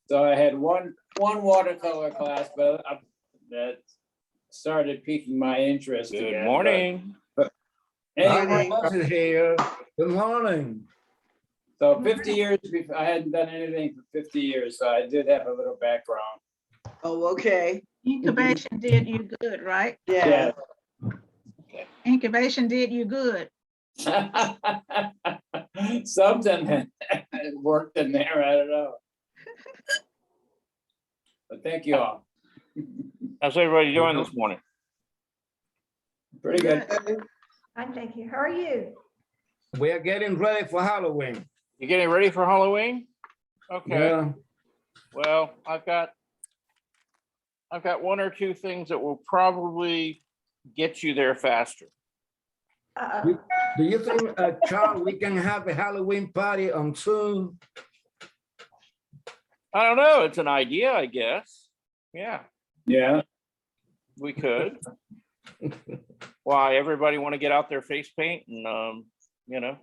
So I had one watercolor class, but that started piquing my interest Good again. morning. But Hi, anyway, Ross is here. Good morning. so 50 years, I hadn't done anything for 50 years, so I did have a little background. Oh, okay. Incubation did you good, right? Yeah. Incubation did you good. Something worked in there, I don't know. But thank you all. How's everybody doing this morning? Pretty good. Fine, thank you. How are you? We are getting ready for Halloween. You getting ready for Halloween? Okay, Yeah. well, I've got one or two things that will probably get you there faster. Uh-oh. Do you think, Charles, we can have a Halloween party on Zoom? I don't know, it's an idea, I guess. Yeah, Yeah. we could. Why, everybody want to get out their face paint and, you know,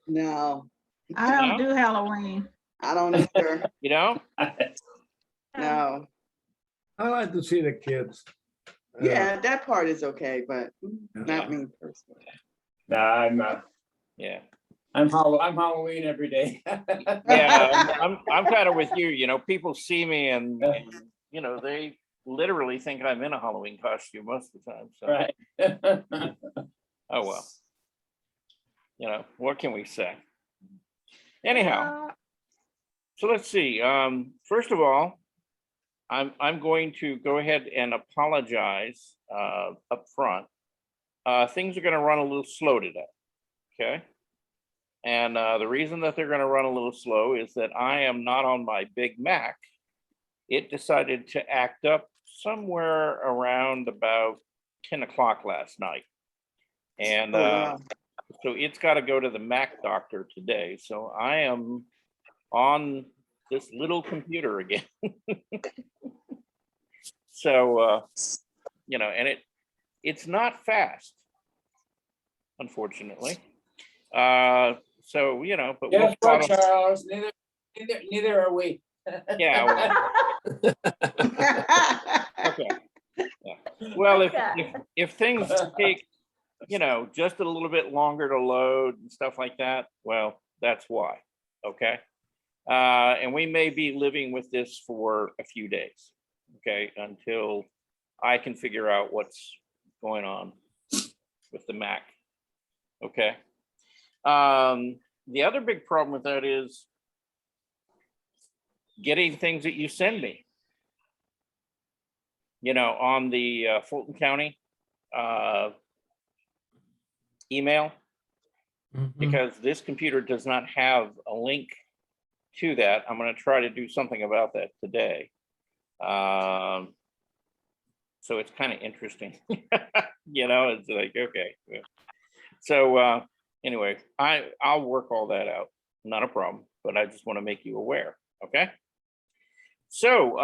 No, I don't No? do Halloween. I don't either. you know? No. I like to see the kids. Yeah, that part is okay, but not me personally. Nah, I'm not. Yeah. I'm Halloween every day. Yeah, I'm kind of with you, you know, people see me and, you know, they literally think I'm in a Halloween costume most of the time, so, Right. oh well. You know, what can we say? Anyhow, so let's see, first of all, I'm going to go ahead and apologize, up front. Things are gonna run a little slow today, okay? And the reason that they're gonna run a little slow is that I am not on my Big Mac. It decided to act up somewhere around about 10 o'clock last night. And Oh, wow. so it's got to go to the Mac doctor today. So I am on this little computer again. So, you know, and it's not fast, unfortunately. So, you know, but we'll Guess what, throttle- Charles? Neither are we. yeah, well, okay. Yeah. Well, if things take, you know, just a little bit longer to load and stuff like that, well, that's why, okay? And we may be living with this for a few days, okay, until I can figure out what's going on with the Mac, okay? The other big problem with that is getting things that you send me, you know, on the Fulton County email, because this computer does not have a link to that. I'm going to try to do something about that today. So it's kind of interesting, you know, it's like, okay. So anyway, I'll work all that out, not a problem, but I just want to make you aware, okay? So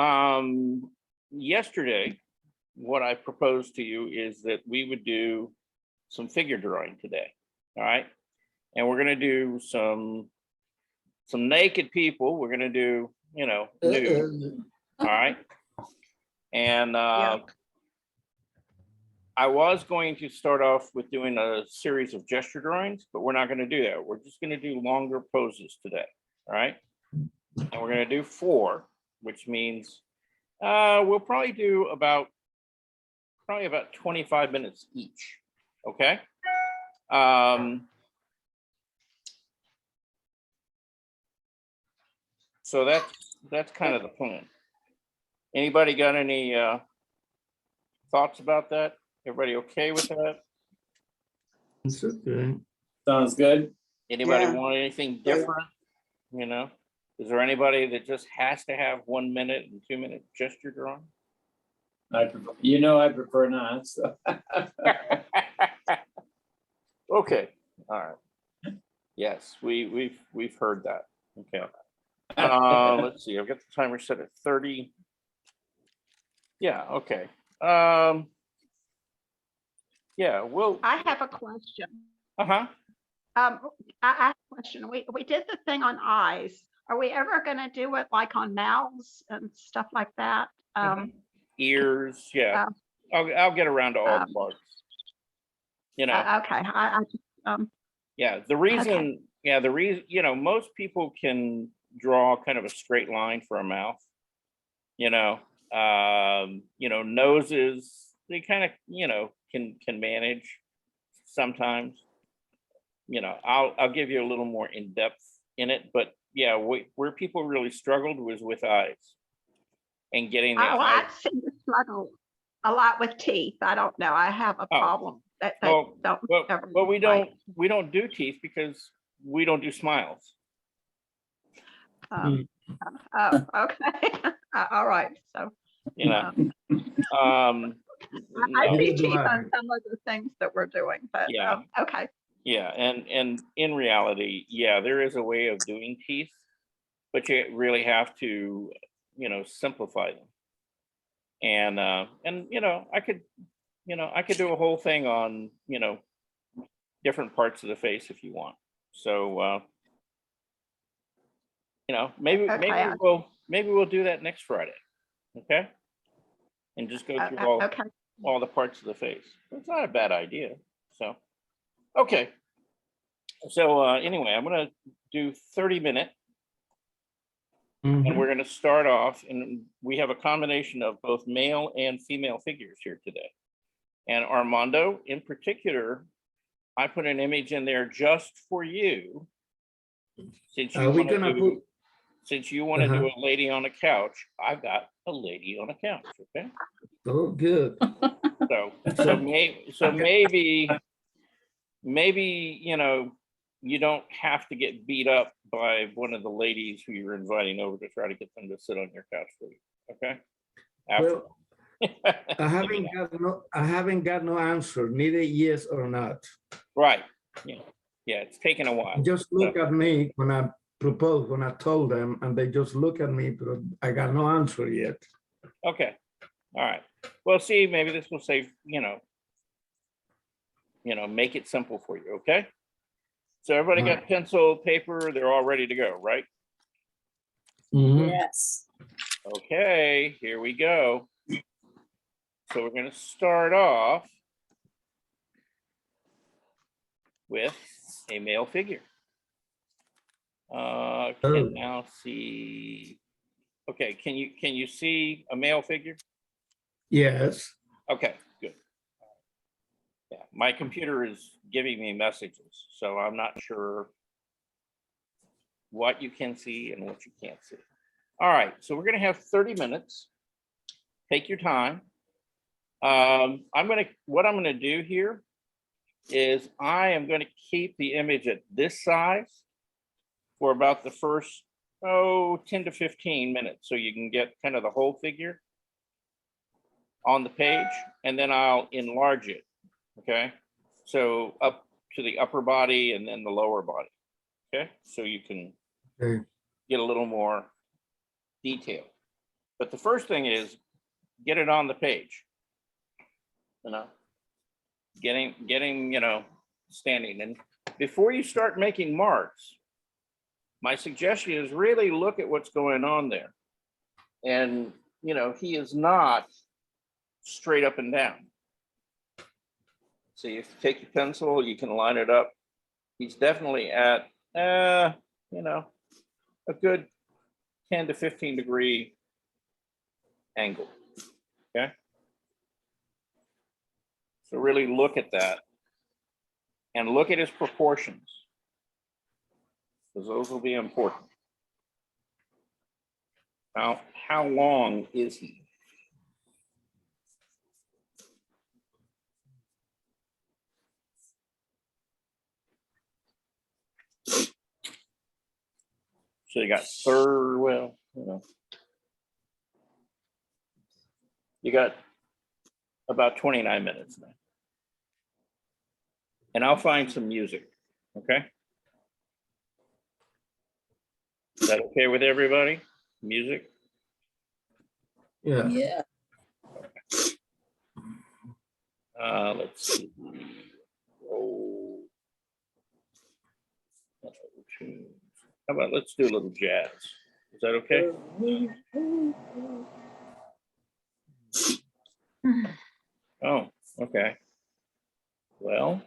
yesterday, what I proposed to you is that we would do some figure drawing today, all right? And we're gonna do some naked people. We're gonna do, you know, nude, all right? And I was going to start off with doing a series of gesture drawings, but we're not gonna do that. We're just gonna do longer poses today, all right? And we're gonna do 4, which means we'll probably do about 25 minutes each, okay? So that's kind of the plan. Anybody got any thoughts about that? Everybody okay with that? It's okay. Sounds good. Anybody Yeah. want anything different? You know, is there anybody that just has to have 1 minute and 2 minute gesture drawing? I prefer not. So. Okay, all right. Yes, we've heard that. Okay. Let's see, I've got the timer set at 30. Yeah, okay. Yeah, well, I have a question. uh-huh. I have a question. We did the thing on eyes. are we ever gonna do it like on mouths and stuff like that? Ears, yeah. uh, I'll get around to all the um, parts. You know, Okay, I just, yeah, the reason, you know, most people can draw kind of a straight line for a mouth. Noses, they kind of, can manage sometimes. I'll give you a little more in depth in it, but yeah, where people really struggled was with eyes and getting the eyes. I seem to struggle a lot with teeth. I don't know. I have a problem that they Well, don't ever but we look right. don't do teeth because we don't do smiles. Oh, okay. All right. So Um, I no. see teeth on some of the things that we're doing, but Yeah. okay. Yeah, and in reality, yeah, there is a way of doing teeth, but you really have to, simplify them. And I could do a whole thing on, different parts of the face if you want. So maybe Okay. we'll do that next Friday. Okay? And just go through Okay. all the parts of the face. It's not a bad idea. So okay. So anyway, I'm gonna do 30-minute, and we're gonna start off, and we have a combination of both male and female figures here today. And Armando, in particular, I put an image in there just for you, since you Are we want to gonna do, put, since you want to do a lady on a couch. I've got a lady on a couch. Okay. oh, good. So maybe you don't have to get beat up by one of the ladies who you're inviting over to try to get them to sit on your couch for you. Okay. Well, I haven't got no answer, neither yes or not. Right. Yeah, it's taken a while. Just look at me when I proposed, when I told them, and they just look at me, but I got no answer yet. Okay. All right. Well, see, maybe this will save, make it simple for you. Okay. So everybody got pencil, paper, they're all ready to go, right? Yes. Okay, here we go. So we're going to start off with a male figure. Can now see. Okay, can you see a male figure? Yes. Okay, good. Yeah, my computer is giving me messages, so I'm not sure what you can see and what you can't see. All right, so we're going to have 30 minutes. Take your time. What I'm gonna do here is I am going to keep the image at this size for about the first 10 to 15 minutes, so you can get kind of the whole figure on the page, and then I'll enlarge it. Okay, so up to the upper body and then the lower body. Okay, so you can get a little more detail. But the first thing is get it on the page. Getting standing. And before you start making marks, my suggestion is really look at what's going on there. And he is not straight up and down. So if you take your pencil, you can line it up. He's definitely at a good 10 to 15 degree angle. Okay. So really look at that and look at his proportions, because those will be important. Now, how long is he? So you got you got about 29 minutes now. And I'll find some music, okay? Is that okay with everybody? Music? Yeah. Yeah. Let's see. Oh. How about let's do a little jazz? Is that okay? Oh, okay. Well.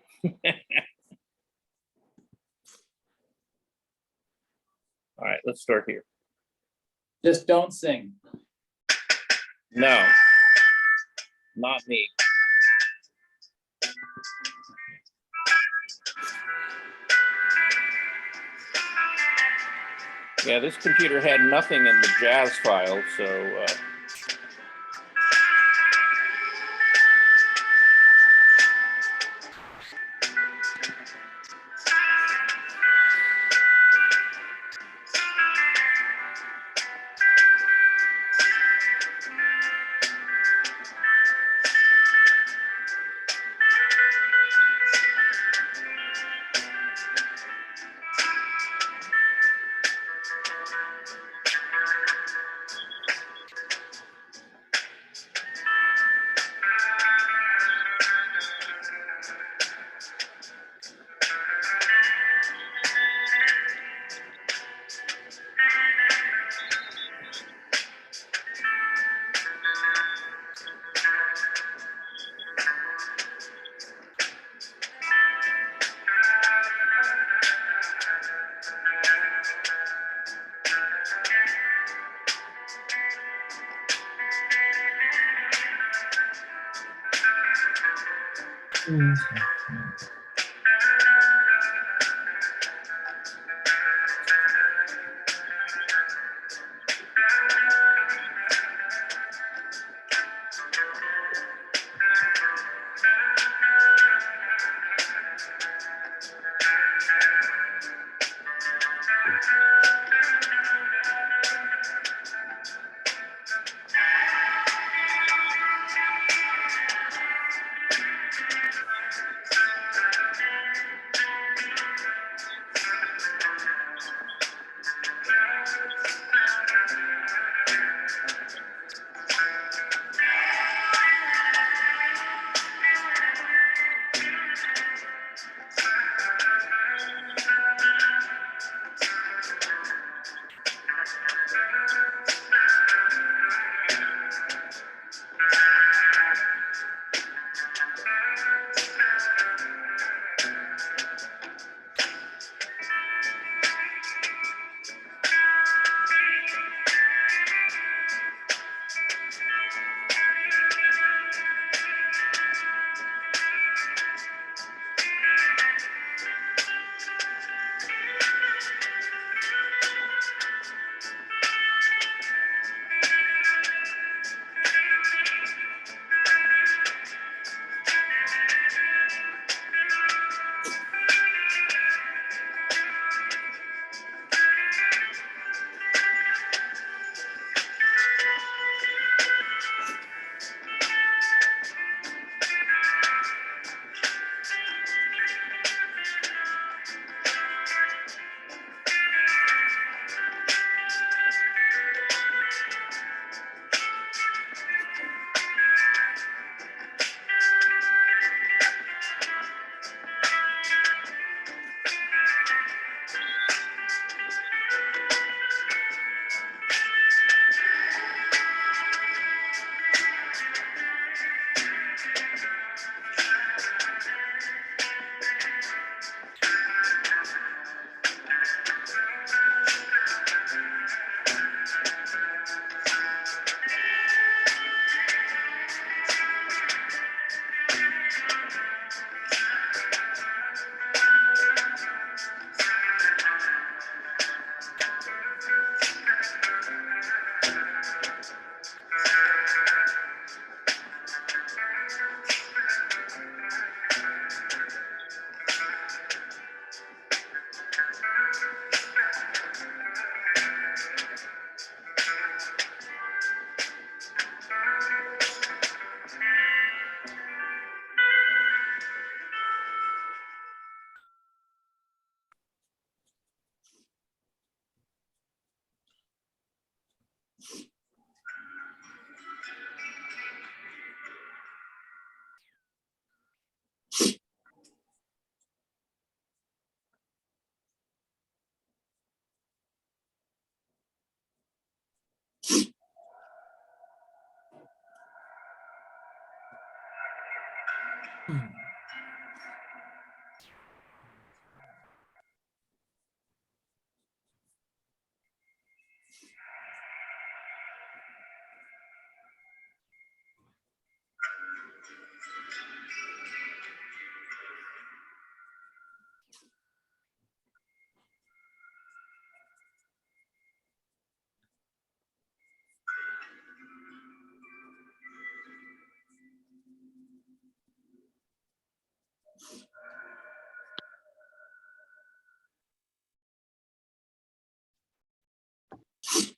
All right, let's start here. Just don't sing. No, not me. Yeah, this computer had nothing in the jazz file, so You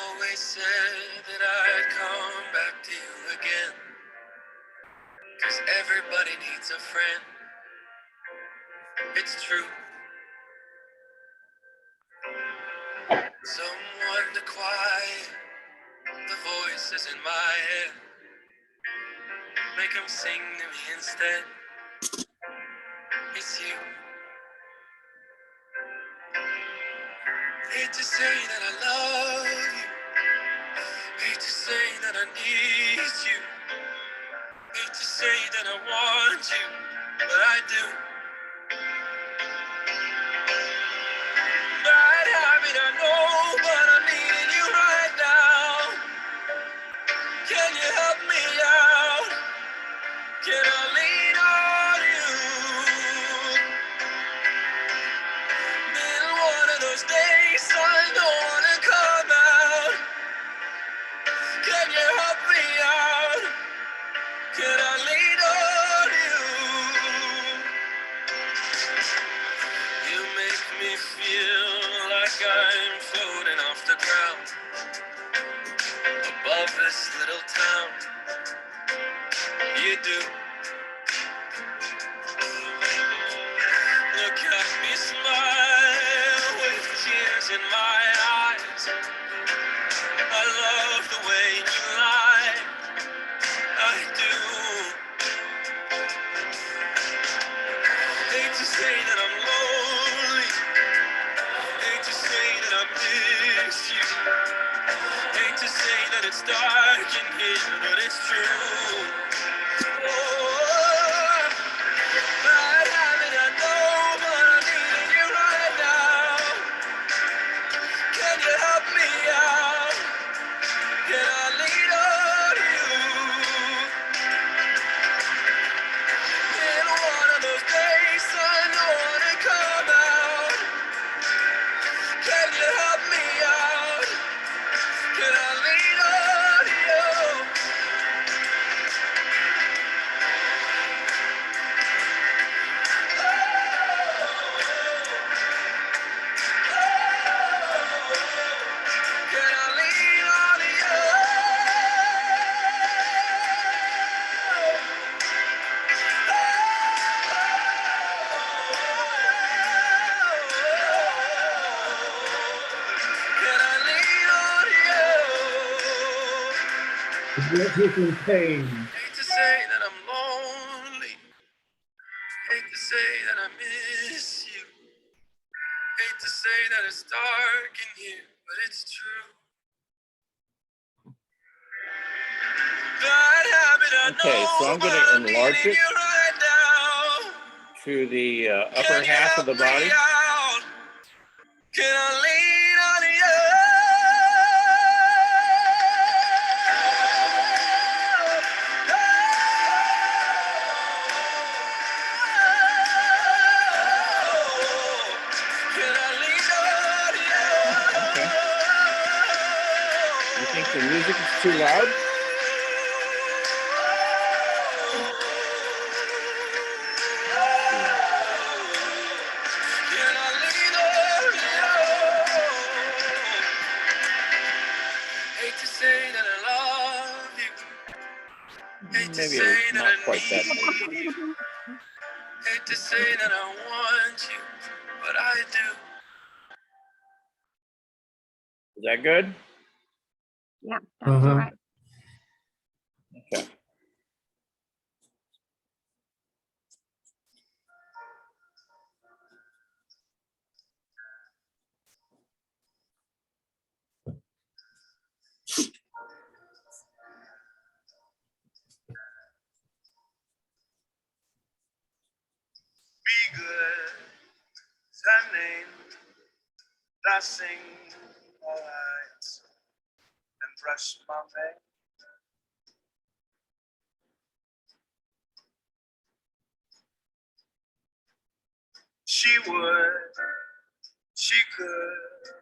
always said that I'd come back to you again. 'Cause everybody needs a friend. It's true. Someone to quiet the voices in my head. Make them sing to me instead. It's you. Hate to say that I love you. Hate to say that I need you. Hate to say that I want you, but I do. Bad habit, I know, but I'm needing you right now. Can you help me out? Can I lean on you? Been one of those days I don't wanna come out. Can you help me out? Can I lean on you? You make me feel like I'm floating off the ground above this little town. You do. Look at me smile with tears in my eyes. I love the way you lie. I do. Hate to say that I'm lonely. Hate to say that I miss you. Hate to say that it's dark in here, but it's true. Oh, bad habit, I know, but I'm needing you right now. Can you help me out? Can I lean on you? In one of those days I don't wanna come out. Can you help me out? Can I lean on you? Can I lean on you? Can I lean on you? Yes, he's in pain. Hate to say that I'm lonely. Hate to say that I miss you. Hate to say that it's dark in here, but it's true. Bad habit, I Okay, so know, I'm but gonna I'm enlarge needing it you right now. to the upper Can you half of help the me body. out? Can I lean on you? Can I lean on Okay. you? You think the music is too loud? Can I lean on you? Hate to say that I love you. Hate to Maybe say that not I quite that loud. need you. Hate to say that I want you, but I do. Is that good? Yeah, that's Uh-huh. right. Okay. Be good, her name, blessing all eyes, and brush my mane. she would, she could.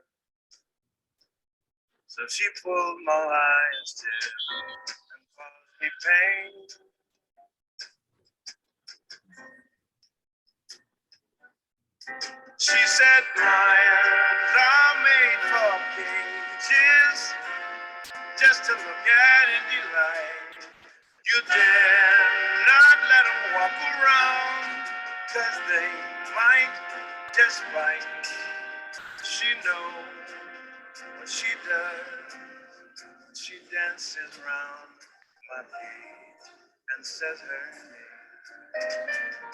So she pulled my lion's tail and caused me pain. She said, lions are made for cages, just to look at and delight. You dare not let them walk around, 'cause they might just bite. She knows what she does. She dances round my cage and says her name.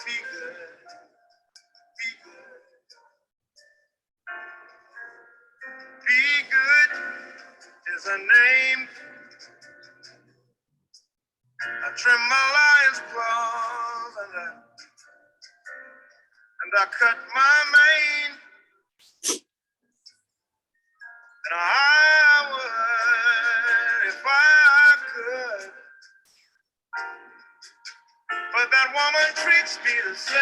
Be good, be good. Be good is her name. I trim my lion's claws and I cut my mane. And I would if I could. But that woman treats me the same.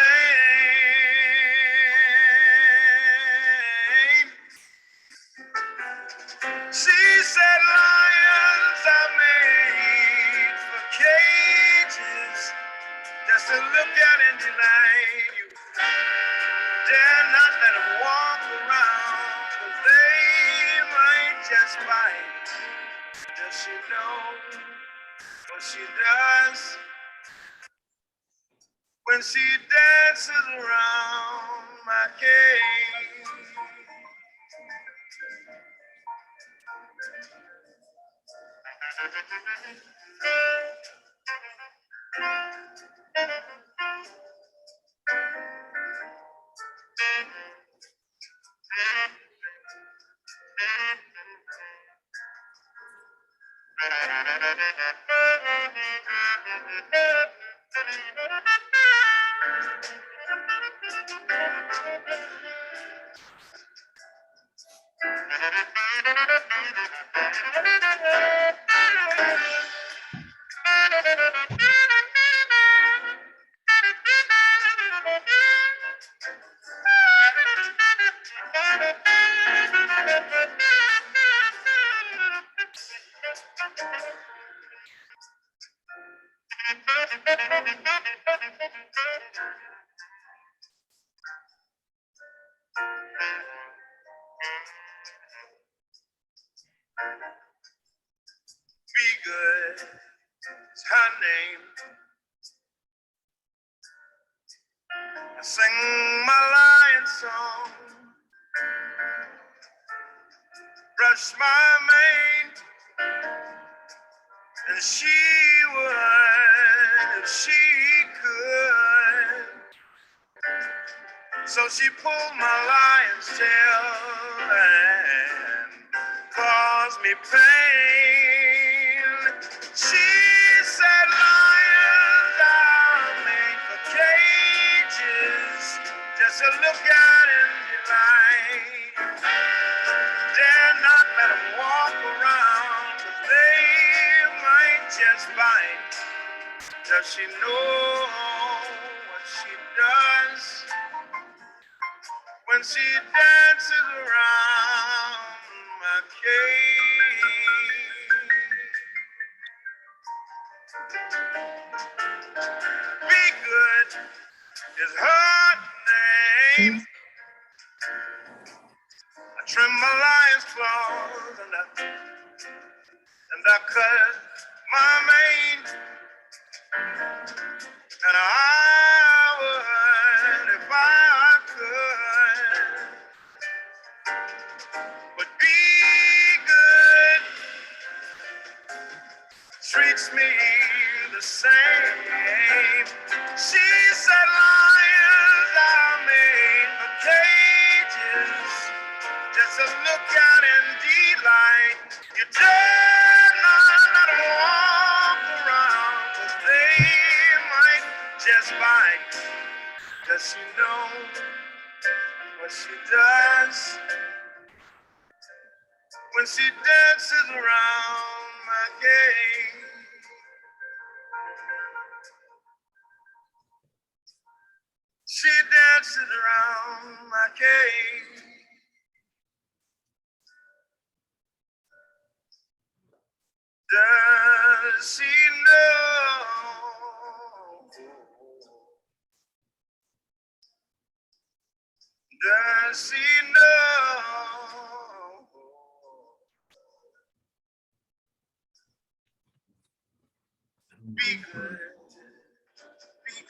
She said lions are made for cages, just to look at and deny. You dare not let them walk around, 'cause they might just bite. Does she know what she does when she dances around my cage? Be good is her name. I sing my lion song, brush my mane, and she would if she could. So she pulled my lion's tail and caused me pain. She said lions are made for cages, just to look at and delight. Dare not let them walk around, 'cause they might just bite. Does she know what she does when she dances around my cage? Be good is her name. I trim my lion's claws and I cut my mane. And I would if I could. But be good treats me the same. She said lions are made for cages, just to look at and delight. You dare not let them walk around, 'cause they might just bite. Does she know what she does when she dances around my cage? She dances around came. Does he know? Does he know? Be good. Be good. Be good.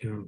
Yeah.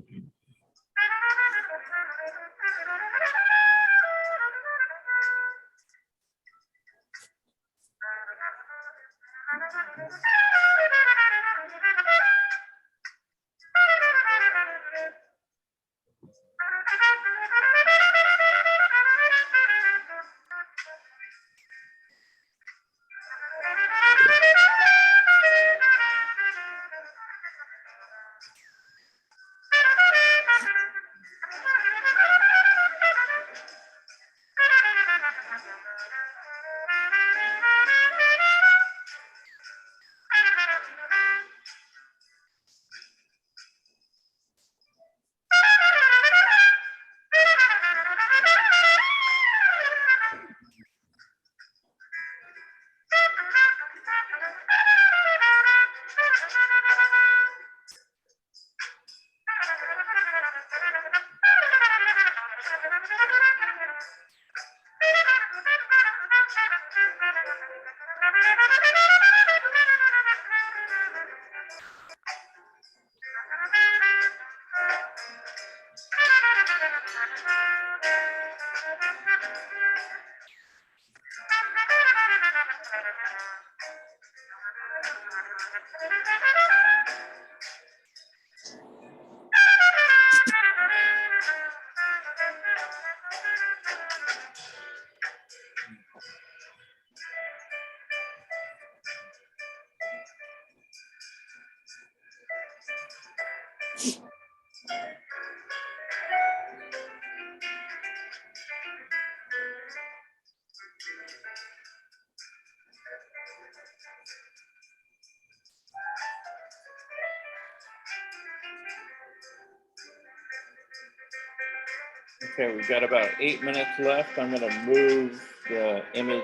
Okay, we've got about 8 minutes left. I'm gonna move the image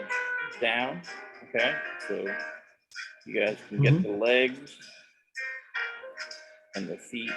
down, okay? So you guys can get the legs and the feet.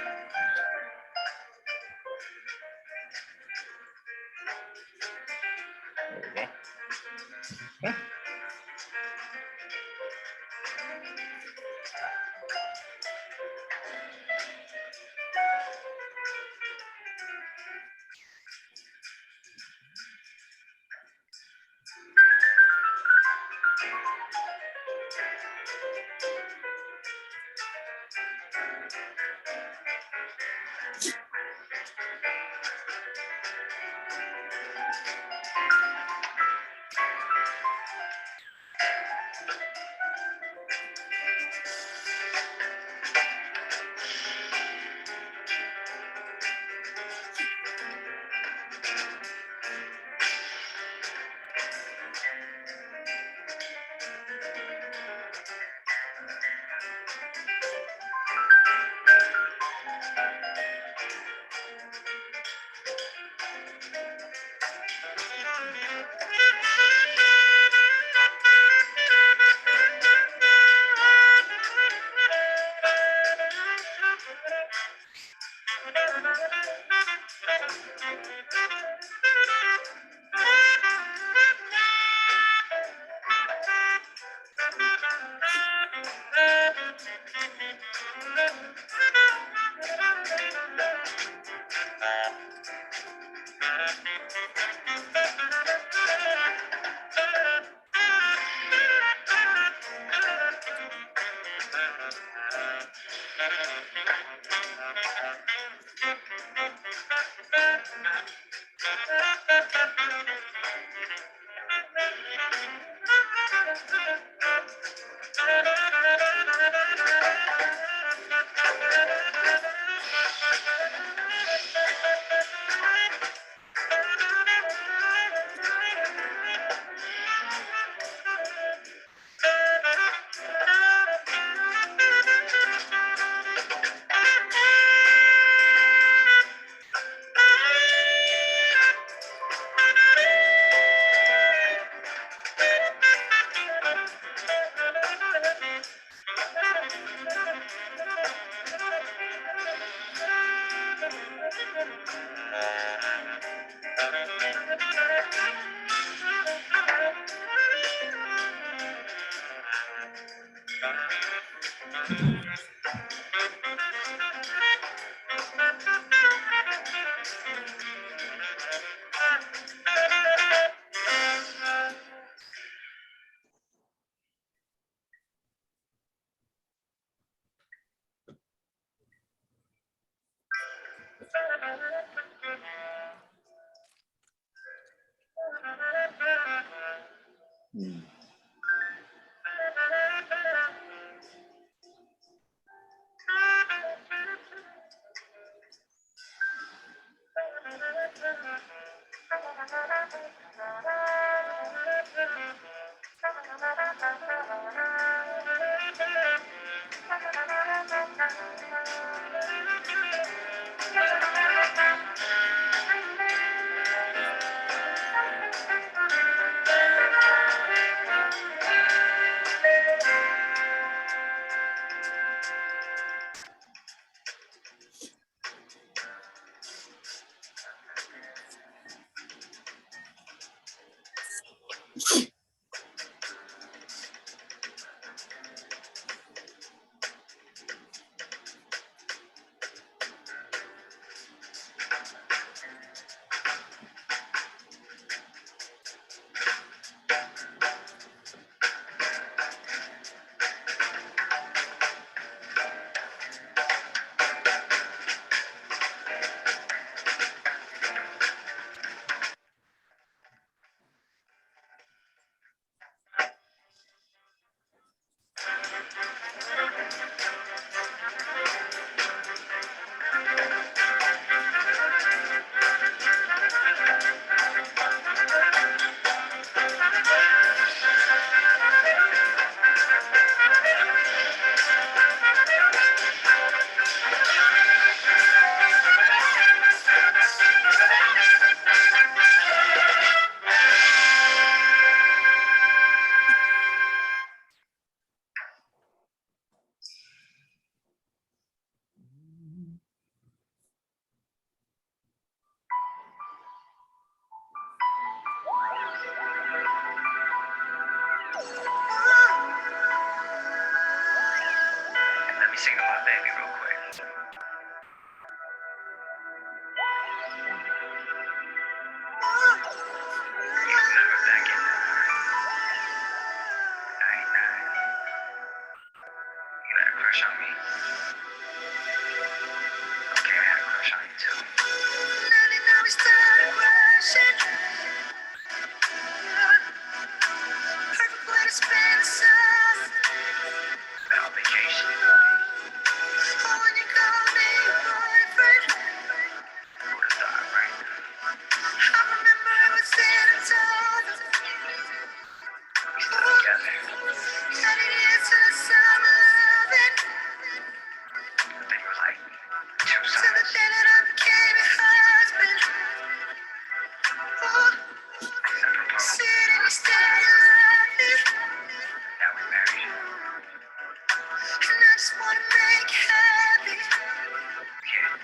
Sing to my baby real quick. You'll never back in there. 99. You had a crush on me? Okay, I had a crush on you too. 99 we started rushing. Perfect way to spend the summer. On vacation. Oh, when you call me your boyfriend. Who would have thought, right? I remember it was San Antonio. We still together. Got it into the summer loving. Then you were like, two summers. To the day that I became your husband. Oh, I proposed. Sit and you stay alive. Now we're married. And I just wanna make you happy. Yeah.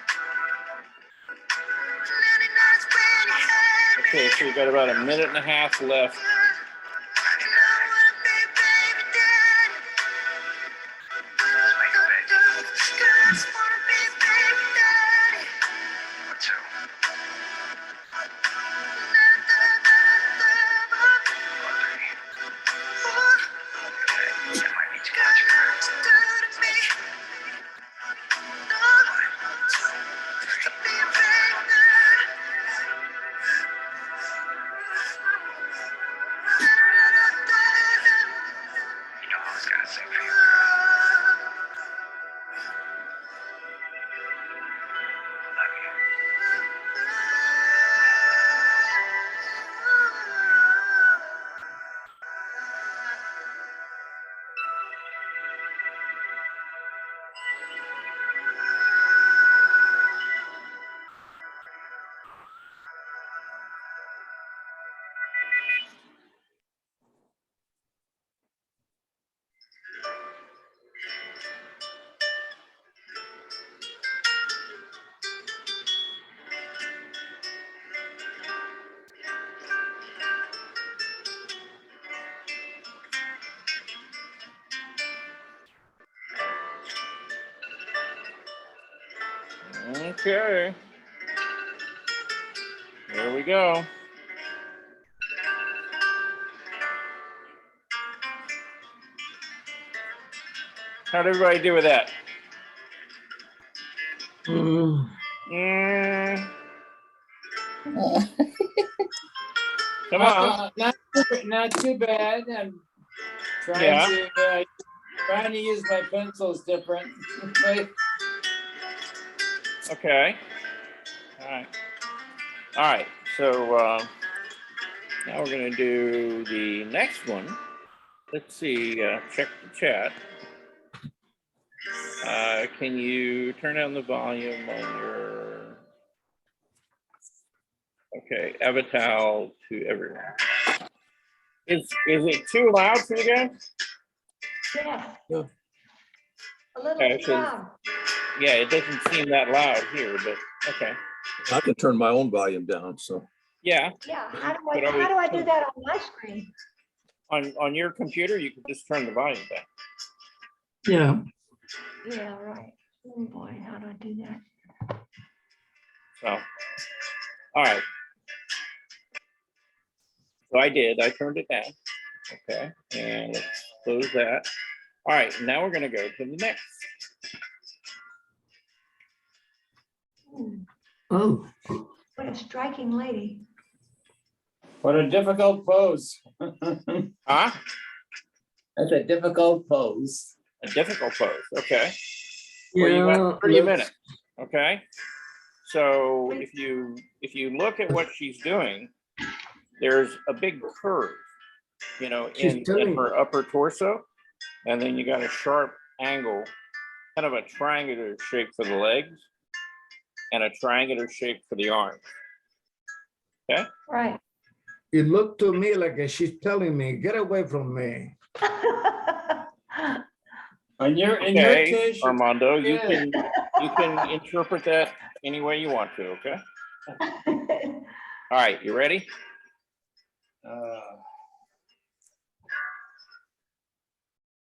99 is when you had me. Okay, so we got about a minute and a half left. And I wanna be baby daddy. Let's make a bet. Girl, I just wanna be baby daddy. Or two. Or three. Okay, that might be too much, girl. You know I was gonna sing for you, girl. Love you. Okay. Here we go. How'd everybody do with that? Mm, Mm. Come on. Not too bad. I'm Yeah. trying to use my pencils different. Okay. All right. All right. So now we're going to do the next one. Let's see. Check the chat. Can you turn down the volume on your? Okay, Avatar to everyone. Is it too loud for you guys? Yes. Yeah. A little Okay, too so- loud. Yeah, it doesn't seem that loud here, but okay. I can turn my own volume down, so. Yeah, Yeah, how do But I always do that on my screen? on your computer, you can just turn the volume down. yeah. Yeah, right. Oh boy, how do I do that? So, all right. So I did. I turned it down. Okay, and let's close that. All right, now we're gonna go to the next. Ooh, Oh, what a striking lady. What a difficult pose. Huh? That's a difficult pose. A difficult pose. Okay. Well, you yeah. got 30 let's- minutes. Okay. So if you look at what she's doing, there's a big curve, you know, She's in telling- her upper torso, and then you got a sharp angle, kind of a triangular shape for the legs, and a triangular shape for the arms. Okay. Right. It looked to me like she's telling me, get away from me. In your Okay, case, you- Armando, you Yeah. can interpret that any way you want to. Okay. All right, you ready? So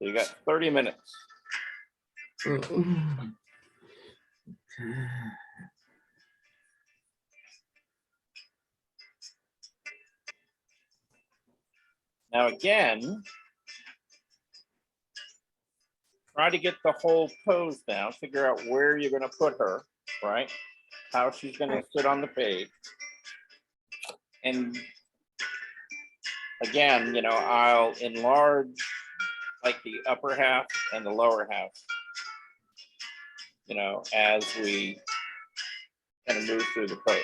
you got 30 minutes. Now, again, try to get the whole pose down, figure out where you're gonna put her, right? How she's gonna sit on the page. And again, you know, I'll enlarge like the upper half and the lower half, you know, as we kind of move through the pose.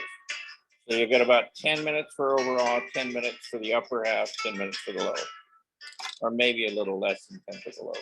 So you get about 10 minutes for overall, 10 minutes for the upper half, 10 minutes for the lower, or maybe a little less than 10 for the lower.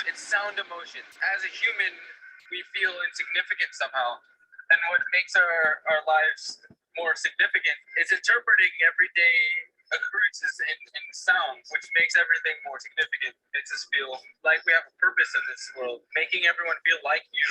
It's sound emotions. As a human, we feel insignificant somehow. And what makes our lives more significant is interpreting everyday occurrences in sound, which makes everything more significant. Makes us feel like we have a purpose in this world, making everyone feel like you.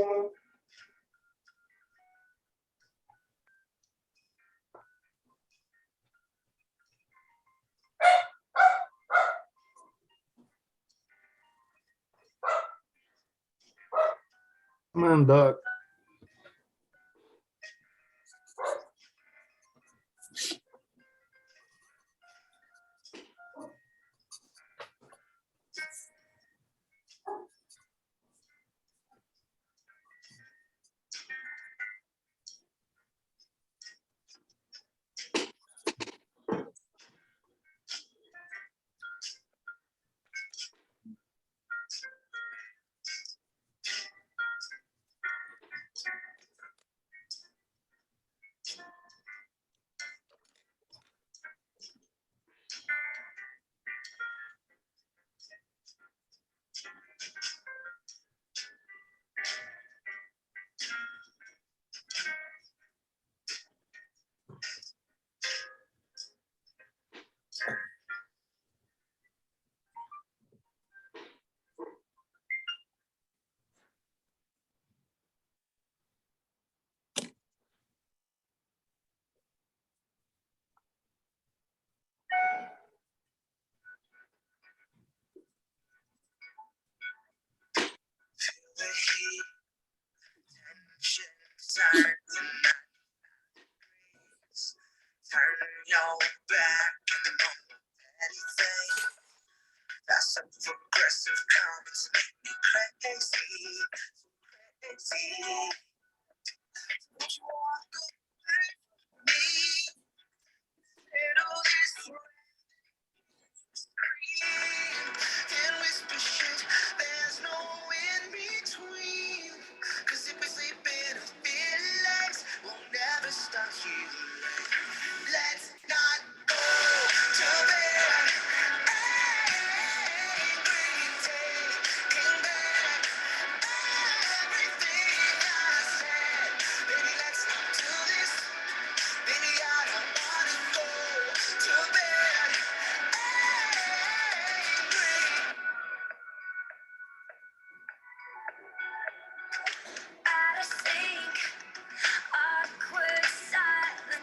Come on, dog. The heat, turn the night breeze. Turn your back on anything. That's some progressive comments make me crazy, crazy. Don't you walk away from me? Settle this scream and whisper shit. There's no in between. 'Cause if we sleep in our feelings, we'll never stop healing. Let's not go to bed angry, taking back everything I said. Baby, let's not do this. Baby, I don't wanna go to bed angry. Out of sync, awkward silence.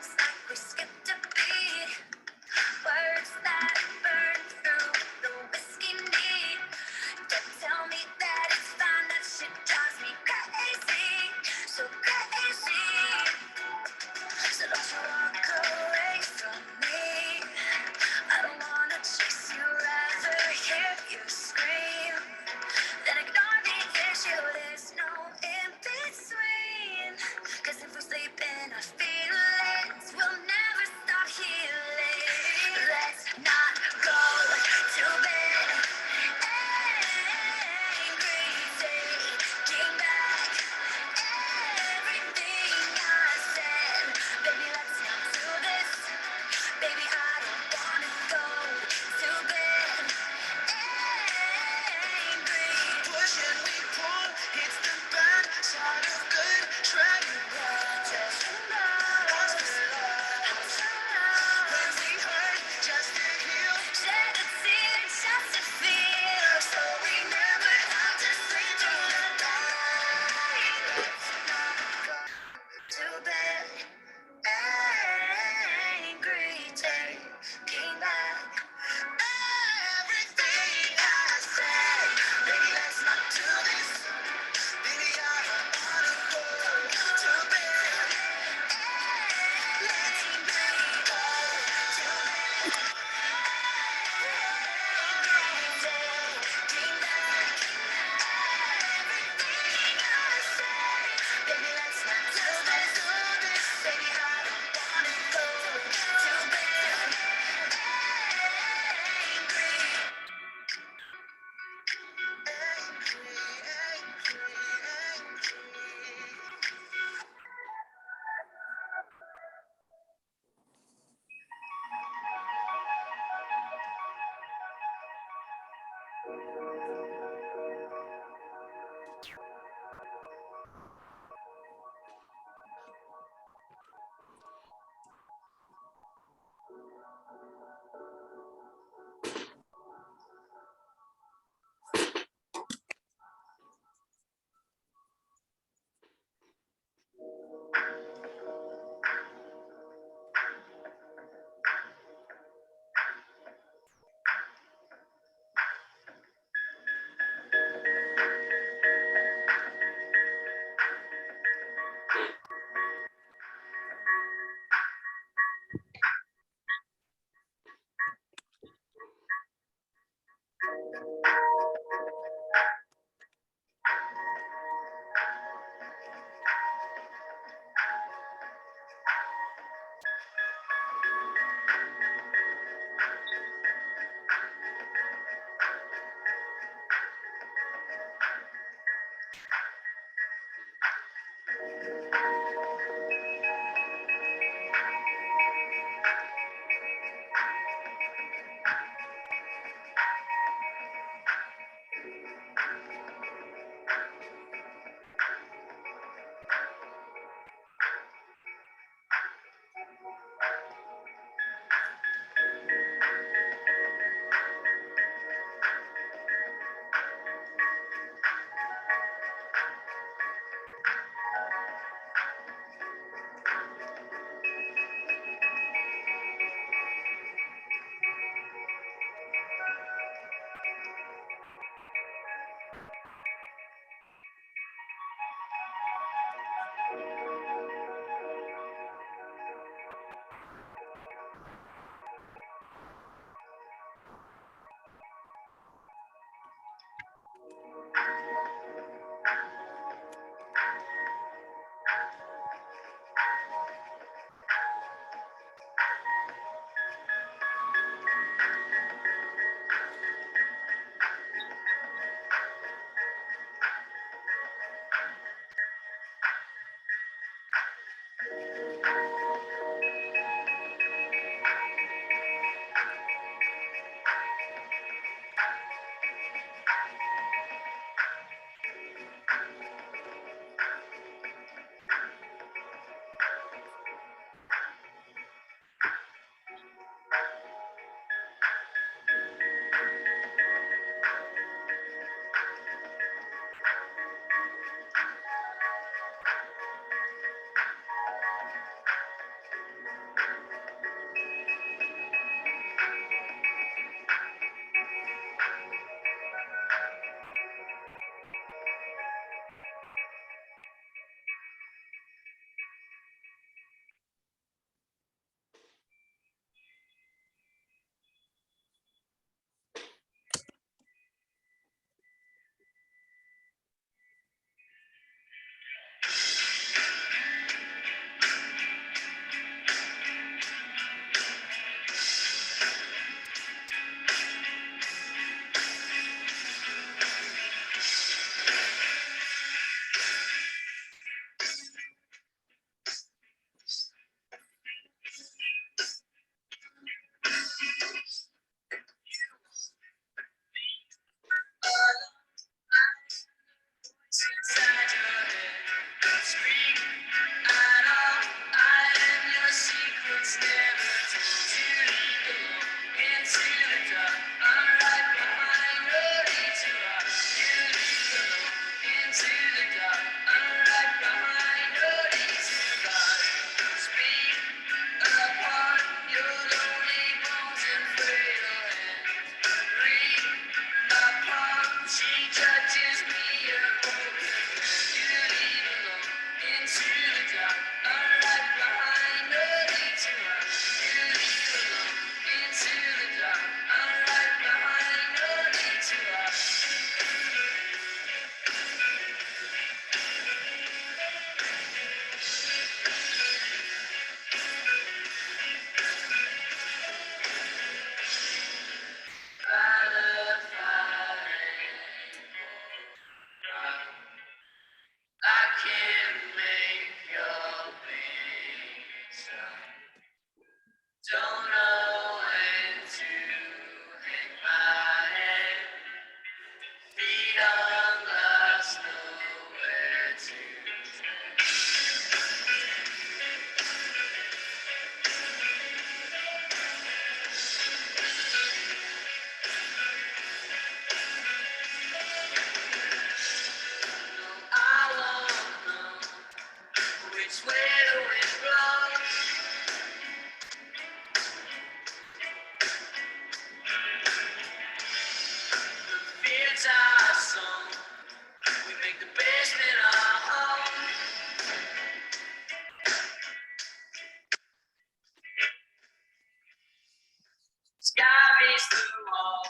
Don't know when to hang my head. Feet on glass, nowhere to tread. No, I won't know which way the wind blows. The fields are sown. We make the basement our home. Sky beats the wall.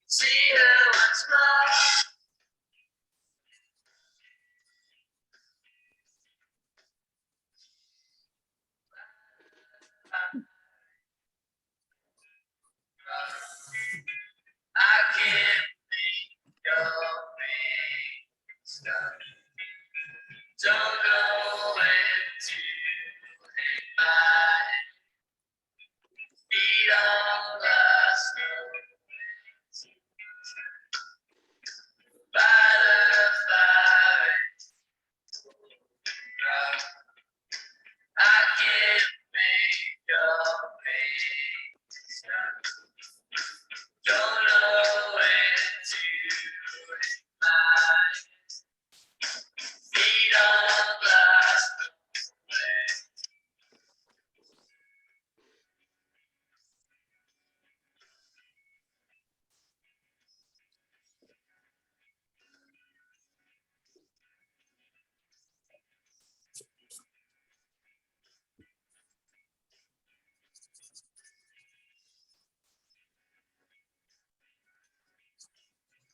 See her once more. I can't think of stop. Don't know when to hang my feet on glass. By the fire, I can't make your stop. Don't know when to hang my feet on glass.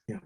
Yeah.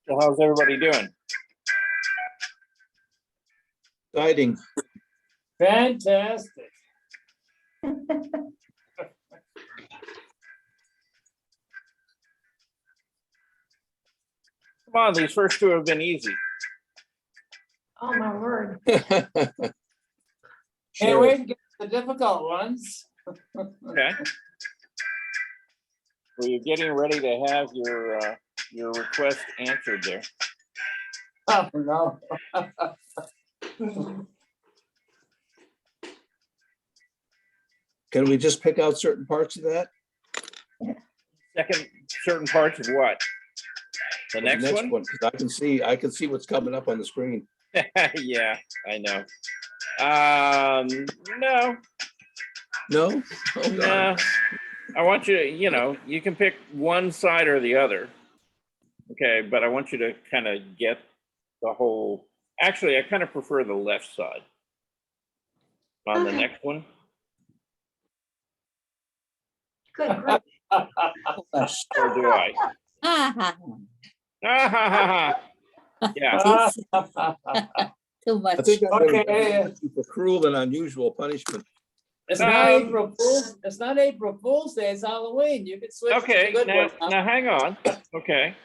So how's everybody doing? Exciting. Fantastic. Come on, these first two have been easy. Oh, my word. Can't Sure. wait to get to the difficult ones. Okay. Well, you're getting ready to have your request answered there. Oh, no. Can we just pick out certain parts of that? Second, certain parts of what? The next one? Because I can see what's coming up on the screen. Yeah, I know. No, No? Oh, darn. no. I want you to, you can pick one side or the other. Okay, but I want you to kind of get the whole, actually, I kind of prefer the left side on the Okay. next one. Good grief. Or do I? Yeah, Too much. I think I'm gonna Okay. put you for cruel and unusual punishment. It's not Um, April Fool's, it's not April Fool's Day, it's Halloween. You can switch to okay, the good now, one. now hang on, okay.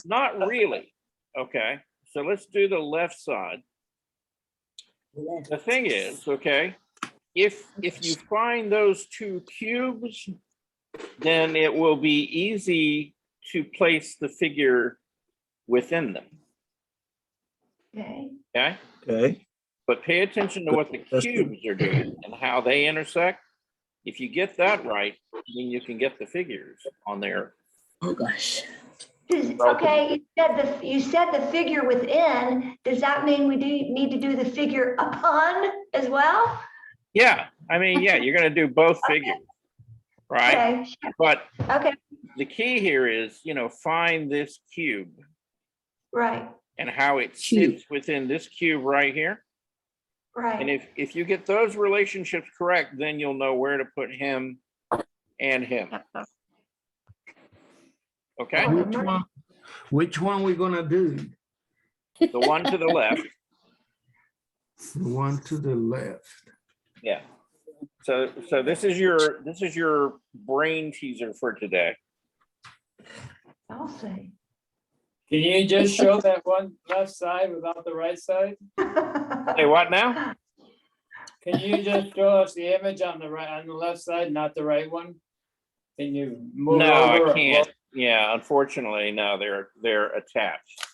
Not really, okay, so let's do the left side. The thing is, okay, if you find those two cubes, then it will be easy to place the figure within them, Okay. okay? Okay. But pay attention to what the That's good. cubes are doing and how they intersect. If you get that right, then you can get the figures on there. Oh, gosh. Okay, you said the figure within, does that mean we do need to do the figure upon as well? Yeah, I mean, yeah, you're gonna do both figures, right? Okay, But okay, the key here is, find this cube right, and how it Cube. sits within this cube right here. And right. if you get those relationships correct, then you'll know where to put him and him. Okay, Which one we gonna do? the one to the left. The one to the left. Yeah. So this is your brain teaser for today. I'll say. Can you just show that one left side without the right side? Hey, what now? Can you just show us the image on the right, on the left side, not the right one? Can you move No, over? I can't. Yeah, unfortunately, no, they're attached.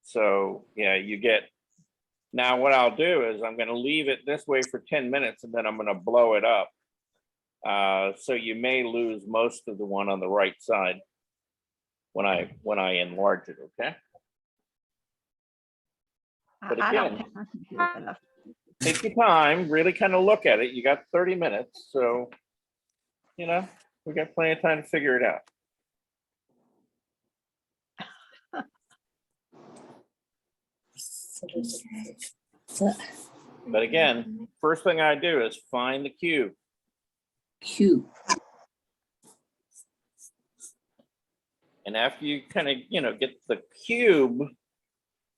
So yeah, you get. Now what I'll do is I'm going to leave it this way for 10 minutes and then I'm going to blow it up. So you may lose most of the one on the right side when I enlarge it. Okay. But I don't again- think I can do it enough. Take your time, really kind of look at it. You got 30 minutes, so we got plenty of time to figure it out. So, But again, first thing I do is find the cube. cube. And after you kind of, get the cube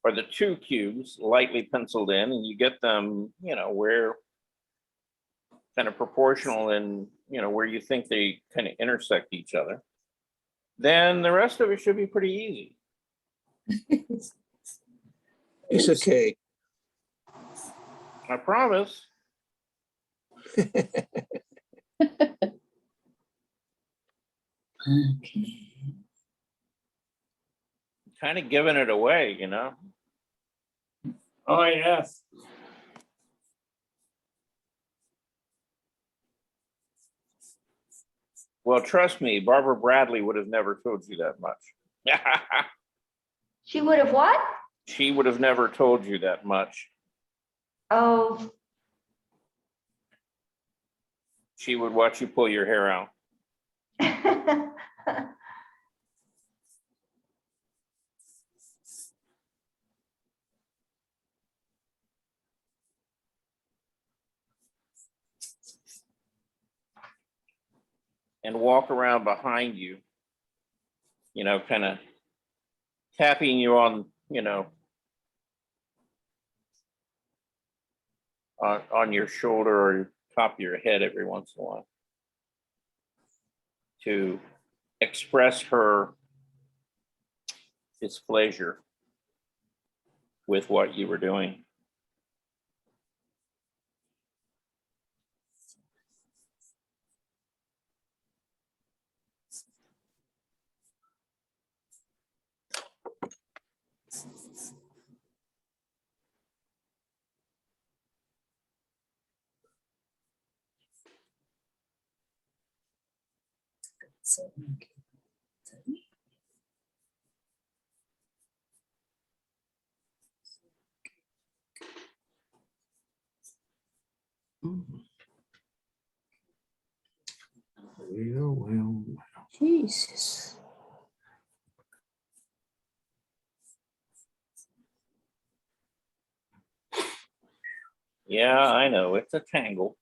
or the two cubes lightly penciled in and you get them, where kind of proportional and, where you think they kind of intersect each other, then the rest of it should be pretty easy. Piece of cake. I promise. Okay. Kind of giving it away, Oh, yes. Well, trust me, Barbara Bradley would have never told you that much. She would have what? She would have never told you that much. Oh, She would watch you pull your hair out. And walk around behind you, kind of tapping you on, on your shoulder or top of your head every once in a while to express her displeasure with what you were doing. Well. Jesus. Yeah, I know, it's a tangle.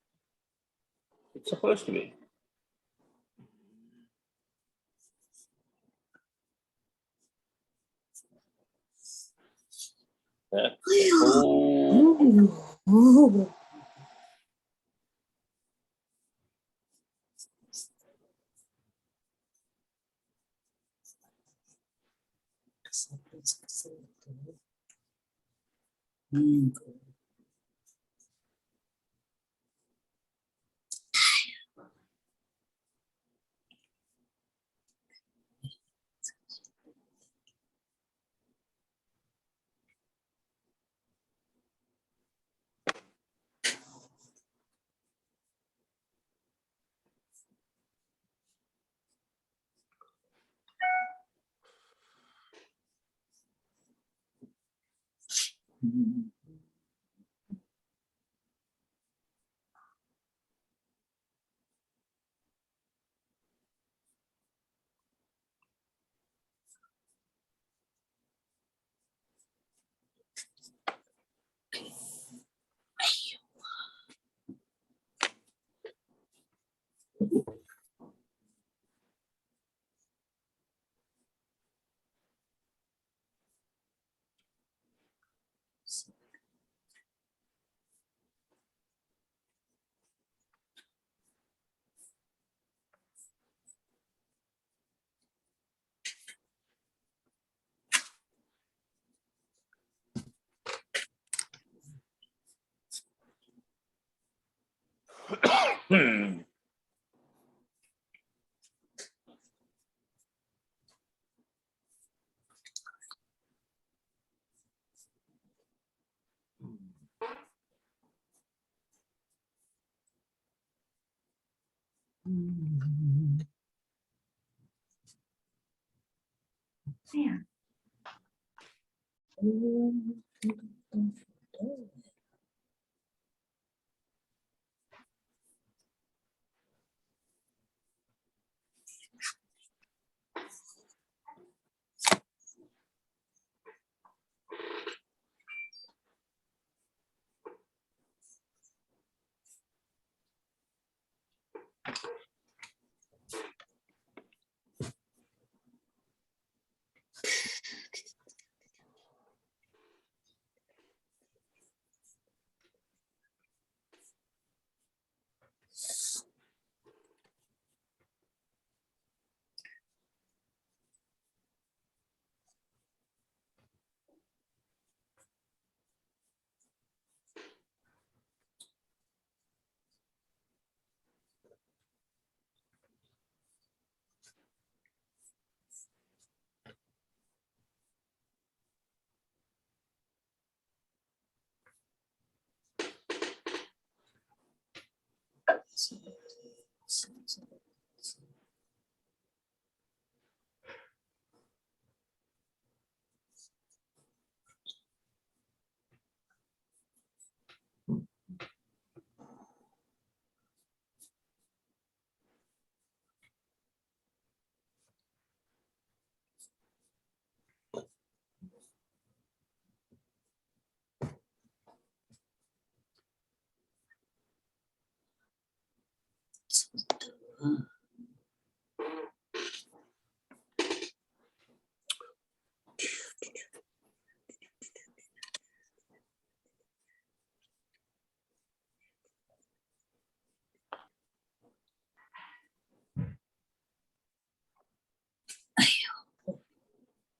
It's supposed to be. That's cool. Ooh. Hmm. Man.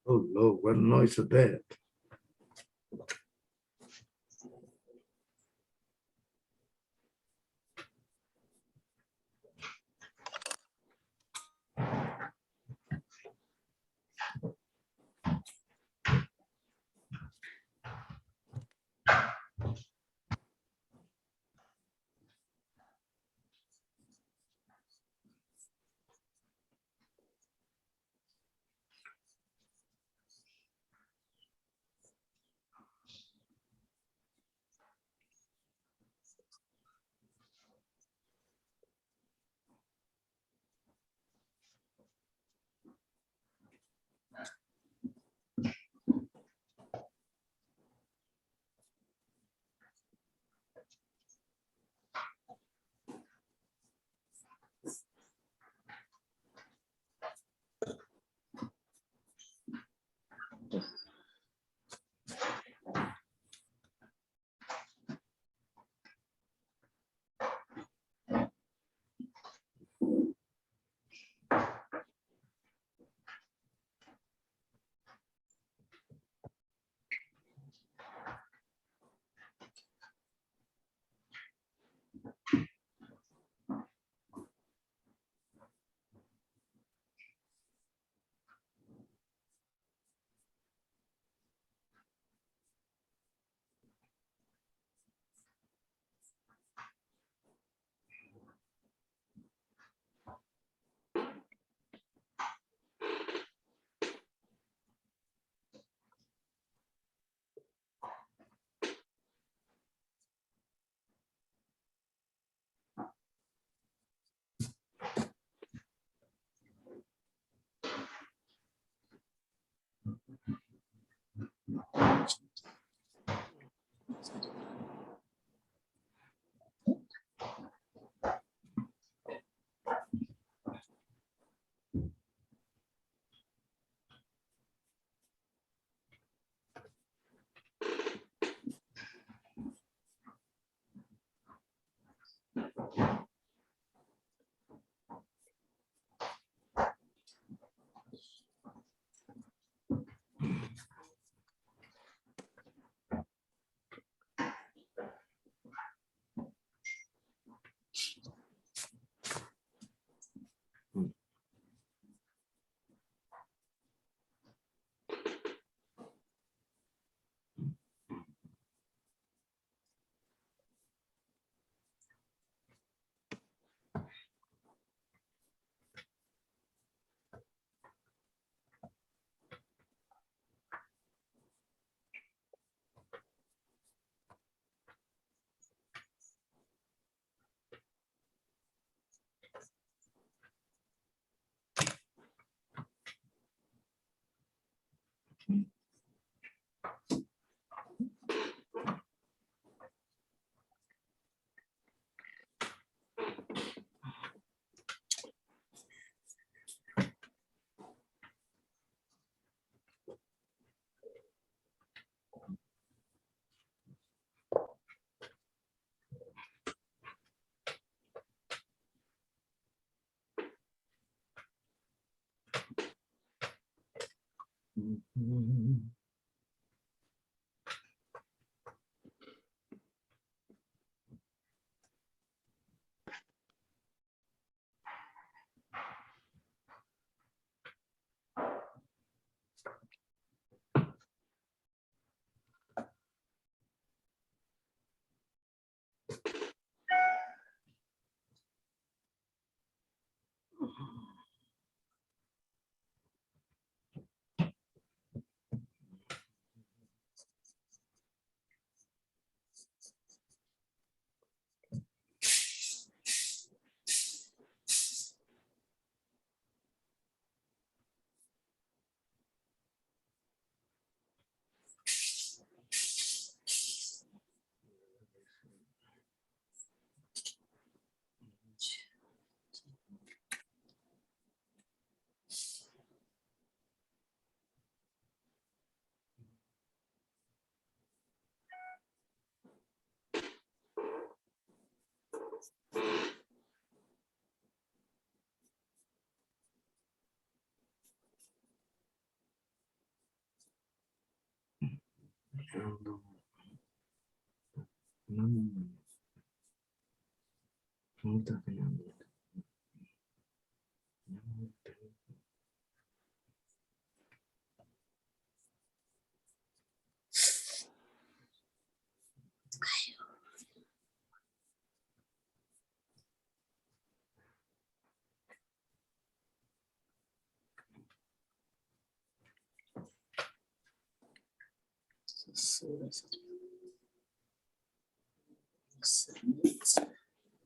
Oh, Lord, what noise is that?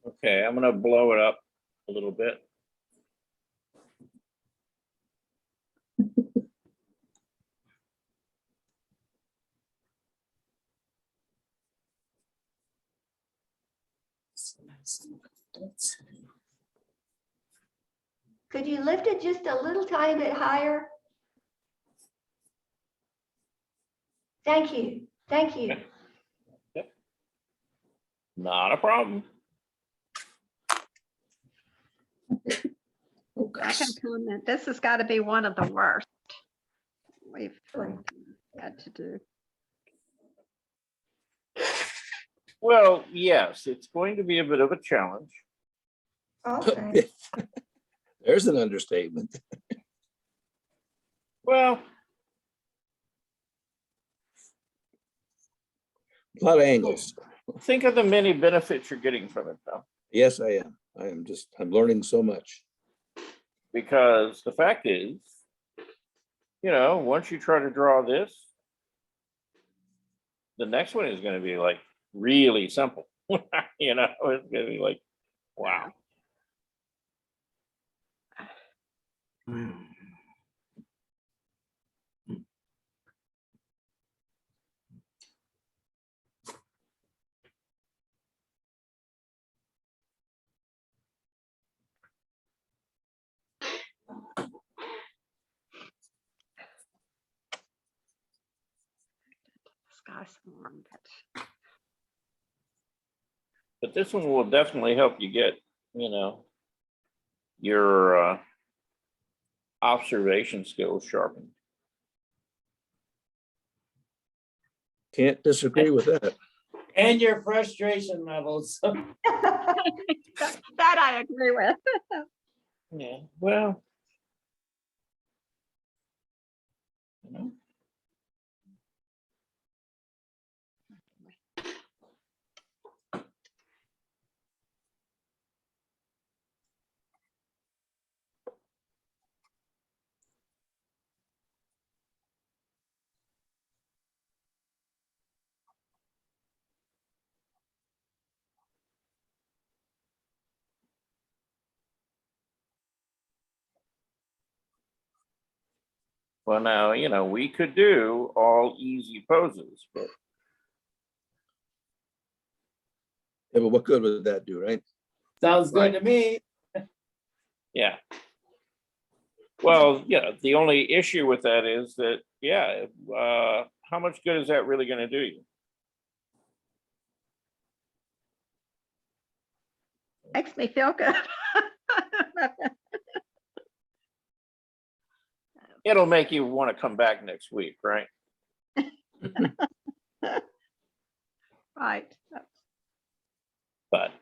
Okay, I'm gonna blow it up a little bit. Could you lift it just a little tiny bit higher? Thank you, thank you. Not a problem. I can comment. This has got to be one of the worst we've had to do. Well, yes, it's going to be a bit of a challenge. Okay. There's an understatement. Well, A lot of angles. think of the many benefits you're getting from it, though. Yes, I am. I'm learning so much. Because the fact is, once you try to draw this, the next one is going to be like really simple. It's going to be like, wow. Sky's warm, but But this one will definitely help you get, your observation skills sharpened. Can't disagree with that. And your frustration levels. that I agree with. Yeah, well. Well, now, we could do all easy poses, but Yeah, but what good would that do, right? Sounds good to me. yeah. Well, the only issue with that is that, how much good is that really going to do you? Makes me feel good. It'll make you want to come back next week, right? Right. But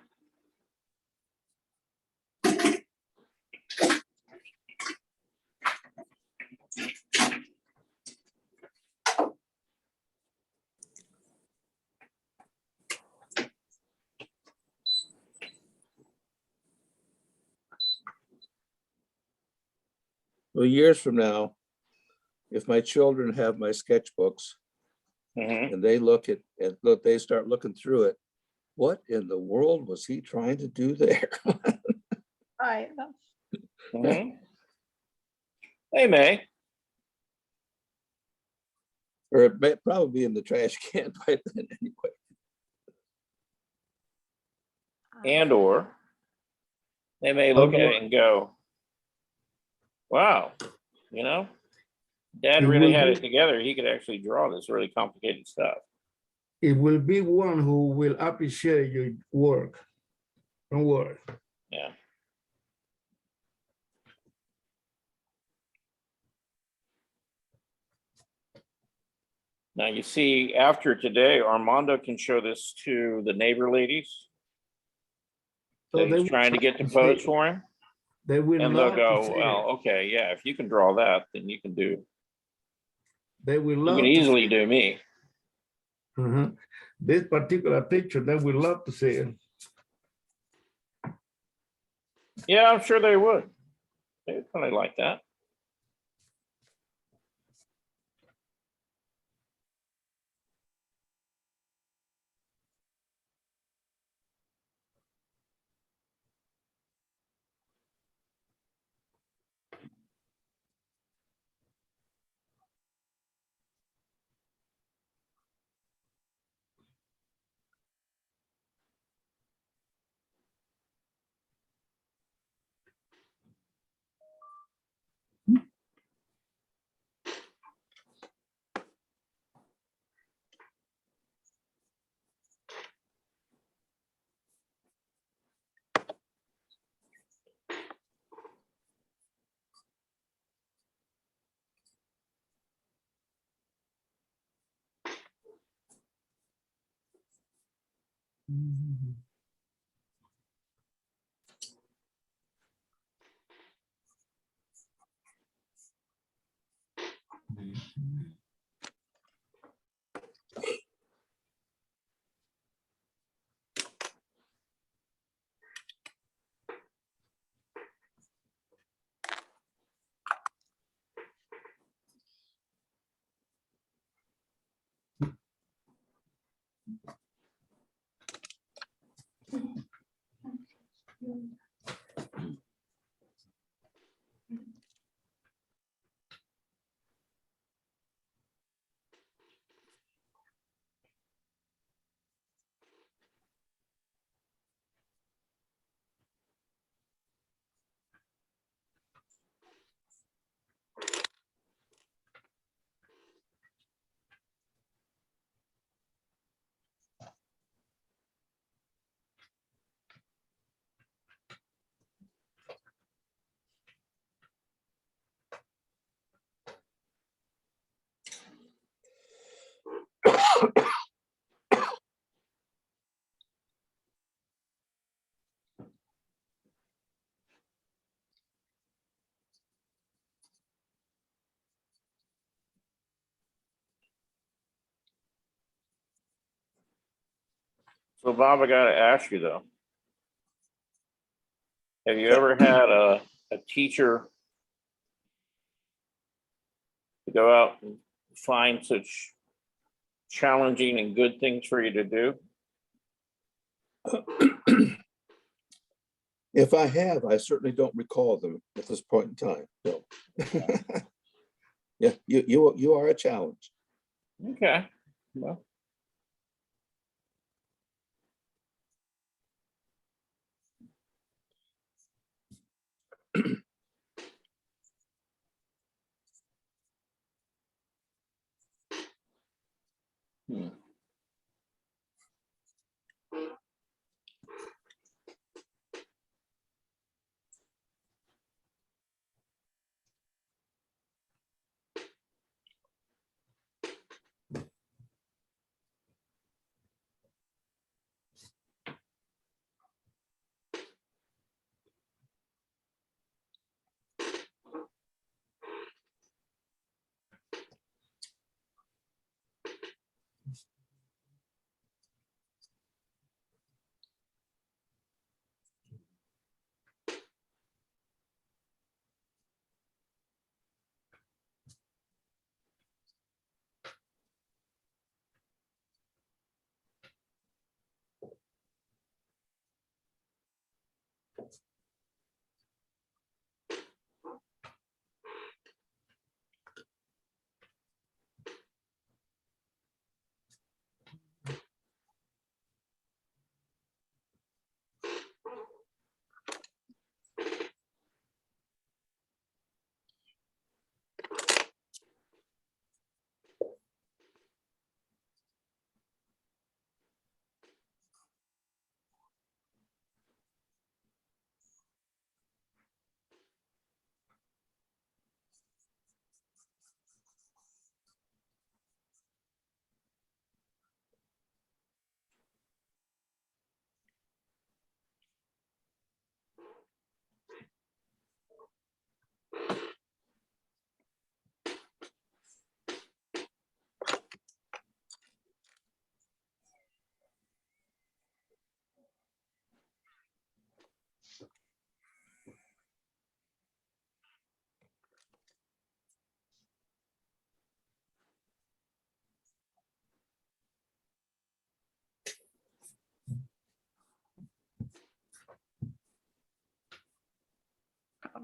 Well, years from now, if my children have my sketchbooks mhm. and they they start looking through it, what in the world was he trying to do there? Right. Mhm. They may. Or it may probably be in the trash can by then anyway. And or they may look at it and go, wow, Dad It really will had be- it together. He could actually draw this really complicated stuff. It will be one who will appreciate your work. Don't worry. Yeah. Now you see, after today, Armando can show this to the neighbor ladies. So that they he's will trying to get to say- pose for him, They will and they'll love to go, see well, it. okay, yeah, if you can draw that, then you can do, They will you love can to easily see do me. it. Mhm. This particular picture, they will love to see it. Yeah, I'm sure they would. They'd probably like that. So Bob, I gotta ask you though. Have you ever had a teacher to go out and find such challenging and good things for you to do? If I have, I certainly don't recall them at this point in time, so. Yeah, you are a challenge. Okay, well. Hmm.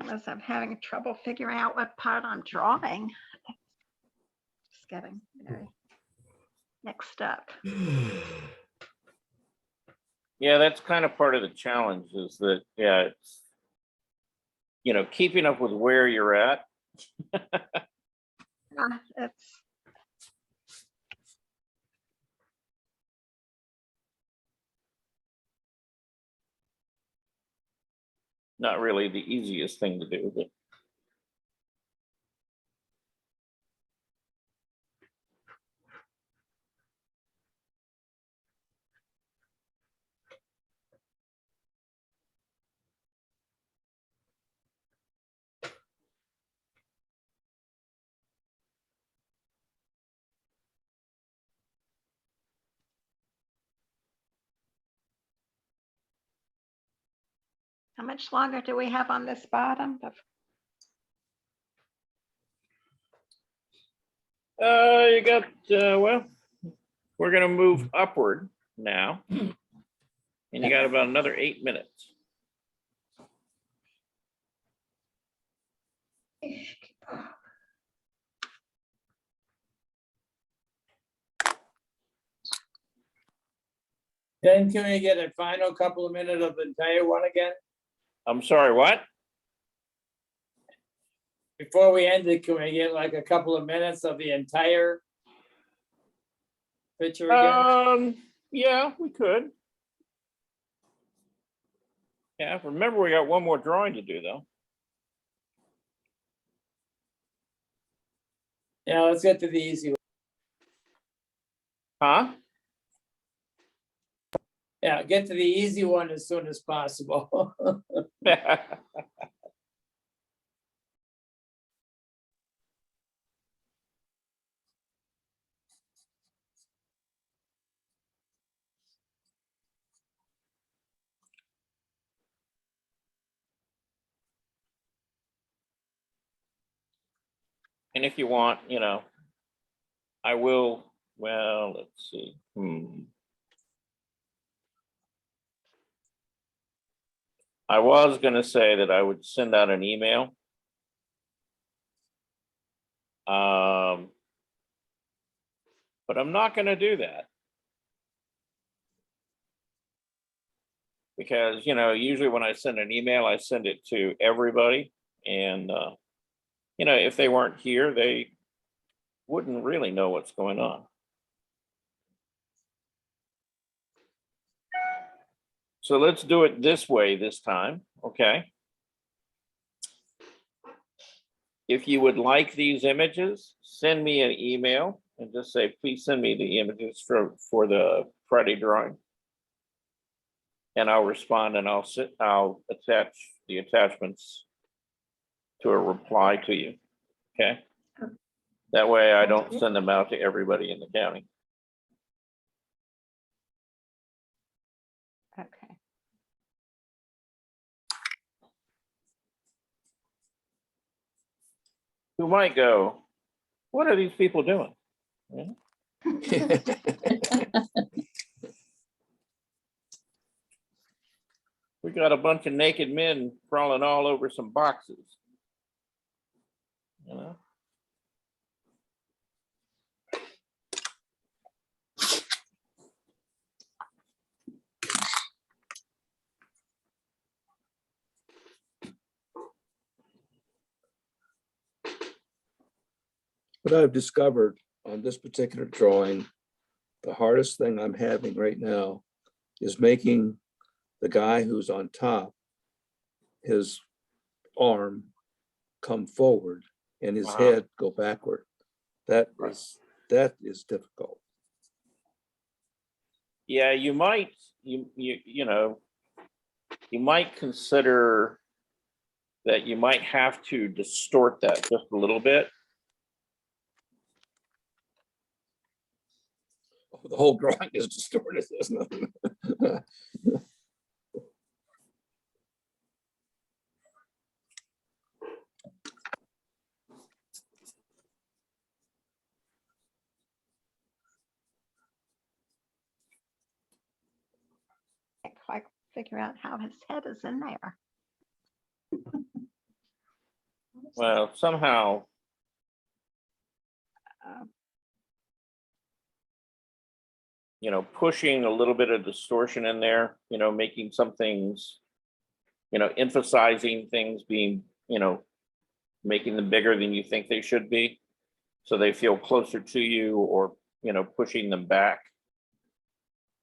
Unless I'm having trouble figuring out what part I'm drawing. Just getting very mixed up. Yeah, that's kind of part of the challenge is that, yeah, it's, you know, keeping up with where you're at. It's Not really the easiest thing to do, but how much longer do we have on this bottom? you got, well, we're gonna move upward now. And you got about another 8 minutes. Then can we get a final couple of minutes of the entire one again? I'm sorry, what? Before we end it, can we get like a couple of minutes of the entire picture again? Yeah, we could. Yeah, remember we got one more drawing to do though. Yeah, let's get to the easy one. Huh? Yeah, get to the easy one as soon as possible. And if you want, you know, I will, well, let's see. I was gonna say that I would send out an email. But I'm not gonna do that. Because, you know, usually when I send an email, I send it to everybody. And, you know, if they weren't here, they wouldn't really know what's going on. So let's do it this way this time, okay? If you would like these images, send me an email and just say, please send me the images for the Friday drawing. And I'll respond and I'll attach the attachments to a reply to you, okay? That way I don't send them out to everybody in the county. Okay. Who might go, what are these people doing? Yeah. We got a bunch of naked men crawling all over some boxes. You know? What I've discovered on this particular drawing, the hardest thing I'm having right now is making the guy who's on top, his arm come forward and his head go backward. That is difficult. Yeah, you might, you know, you might consider that you might have to distort that just a little bit. The whole drawing is distorted, isn't it? Can't quite figure out how his head is in there. well, somehow, Um, you know, pushing a little bit of distortion in there, you know, making some things, you know, emphasizing things being, you know, making them bigger than you think they should be. So they feel closer to you, or, you know, pushing them back,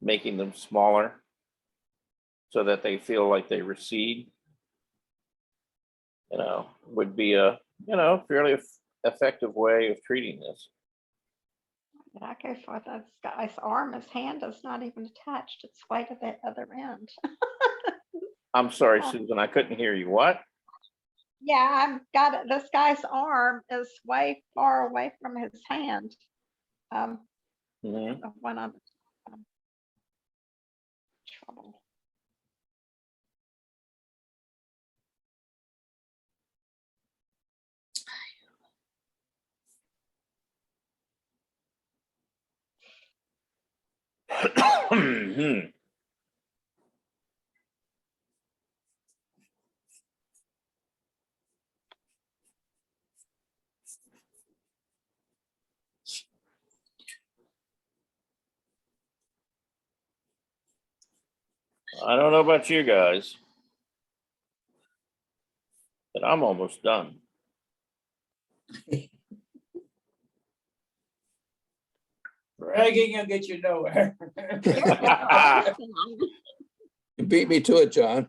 making them smaller so that they feel like they recede, you know, would be a, you know, fairly effective way of treating this. Did I go for this guy's arm? His hand is not even attached. It's way to the other end. I'm sorry, Susan, I couldn't hear you. What? Yeah, I've got it. This guy's arm is way far away from his hand. Mhm. The one on trouble. Hmm. I don't know about you guys, but I'm almost done. Bragging will get you nowhere. You beat me to it, John.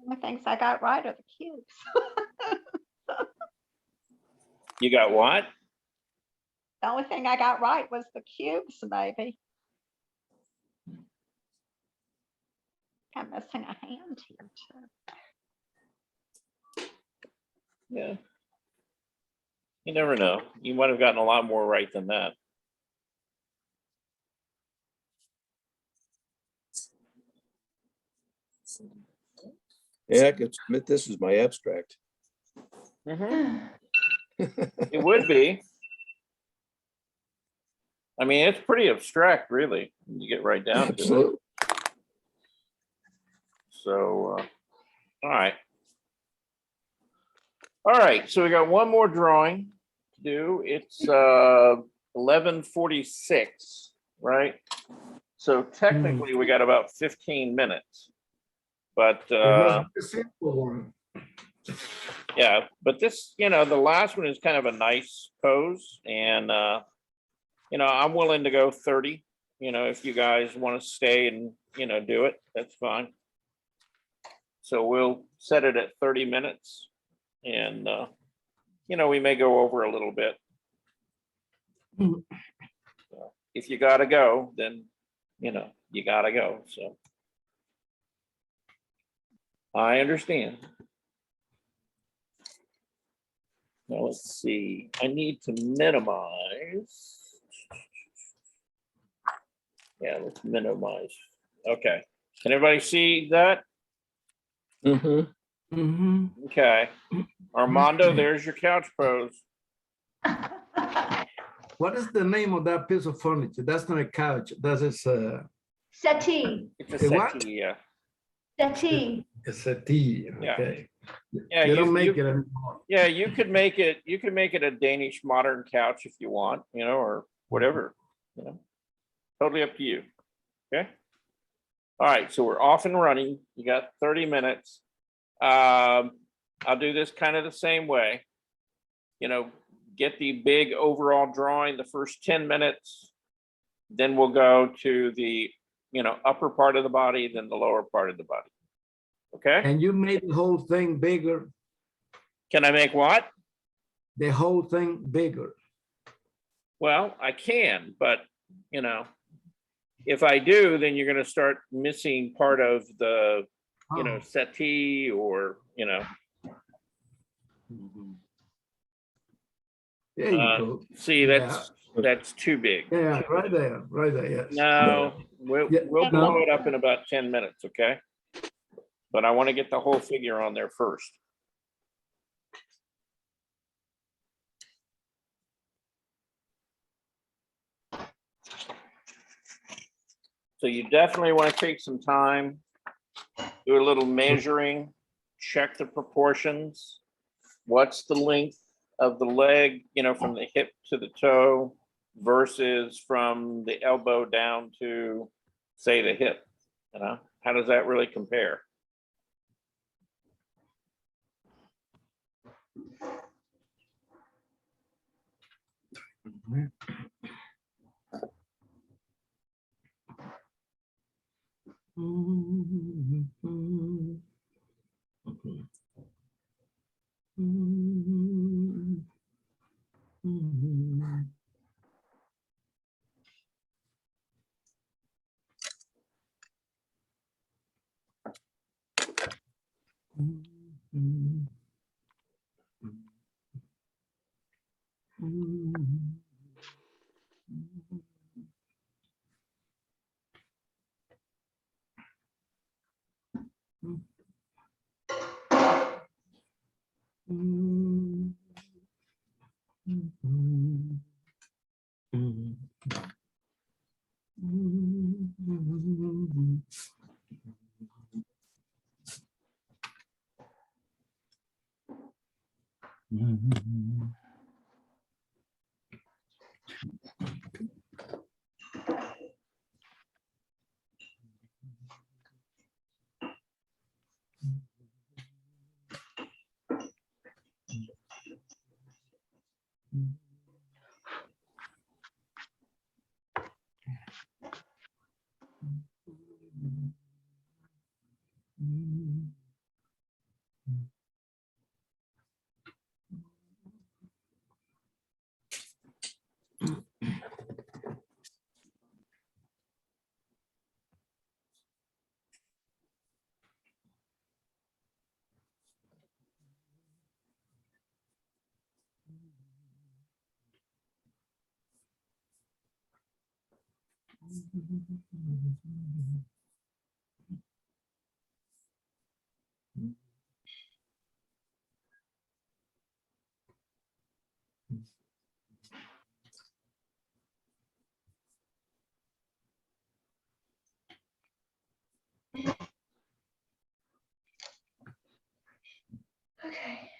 The things I got right are the cubes. You got what? The only thing I got right was the cubes, maybe. I'm missing a hand here too. Yeah. You never know. You might have gotten a lot more right than that. Yeah, I could submit this as my abstract. It would be. I mean, it's pretty abstract, really, when you get right down to it. Absolutely. So, all right. All right, so we got one more drawing to do. It's 11:46, right? So technically, we got about 15 minutes. But It must be a simple one. yeah, but this, you know, the last one is kind of a nice pose, and you know, I'm willing to go 30. You know, if you guys want to stay and, you know, do it, that's fine. So we'll set it at 30 minutes, and you know, we may go over a little bit. Mhm. So if you gotta go, then, you know, you gotta go, so. I understand. Now, let's see, I need to minimize. Yeah, let's minimize. Okay, can everybody see that? Mhm. Mhm. Okay, Armando, there's your couch pose. What is the name of that piece of furniture? That's not a couch. That is Settee, It's a A what? settee, yeah. settee. a settee. Yeah. Okay. Yeah, They don't you- make you- it anymore. Yeah, you could make it a Danish modern couch if you want, you know, or whatever, you know. Totally up to you. Okay. All right, so we're off and running. You got 30 minutes. I'll do this kind of the same way. You know, get the big overall drawing the first 10 minutes. Then we'll go to the, you know, upper part of the body, then the lower part of the body. Okay, And you made the whole thing bigger, can I make what? the whole thing bigger. Well, I can, but, you know, if I do, then you're gonna start missing part of the, you know, Oh, settee, or, you know, there you uh, go. see, that's too big. Yeah, right there, yes. No, we'll Yeah, blow no. it up in about 10 minutes, okay? but I want to get the whole figure on there first. So you definitely want to take some time, do a little measuring, check the proportions. What's the length of the leg, you know, from the hip to the toe versus from the elbow down to, say, the hip, you know? How does that really compare? Okay.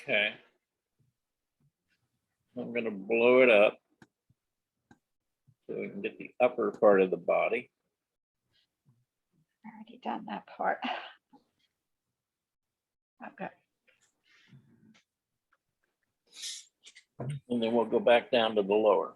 Okay. I'm gonna blow it up so we can get the upper part of the body. Already done that part. Okay. And then we'll go back down to the lower.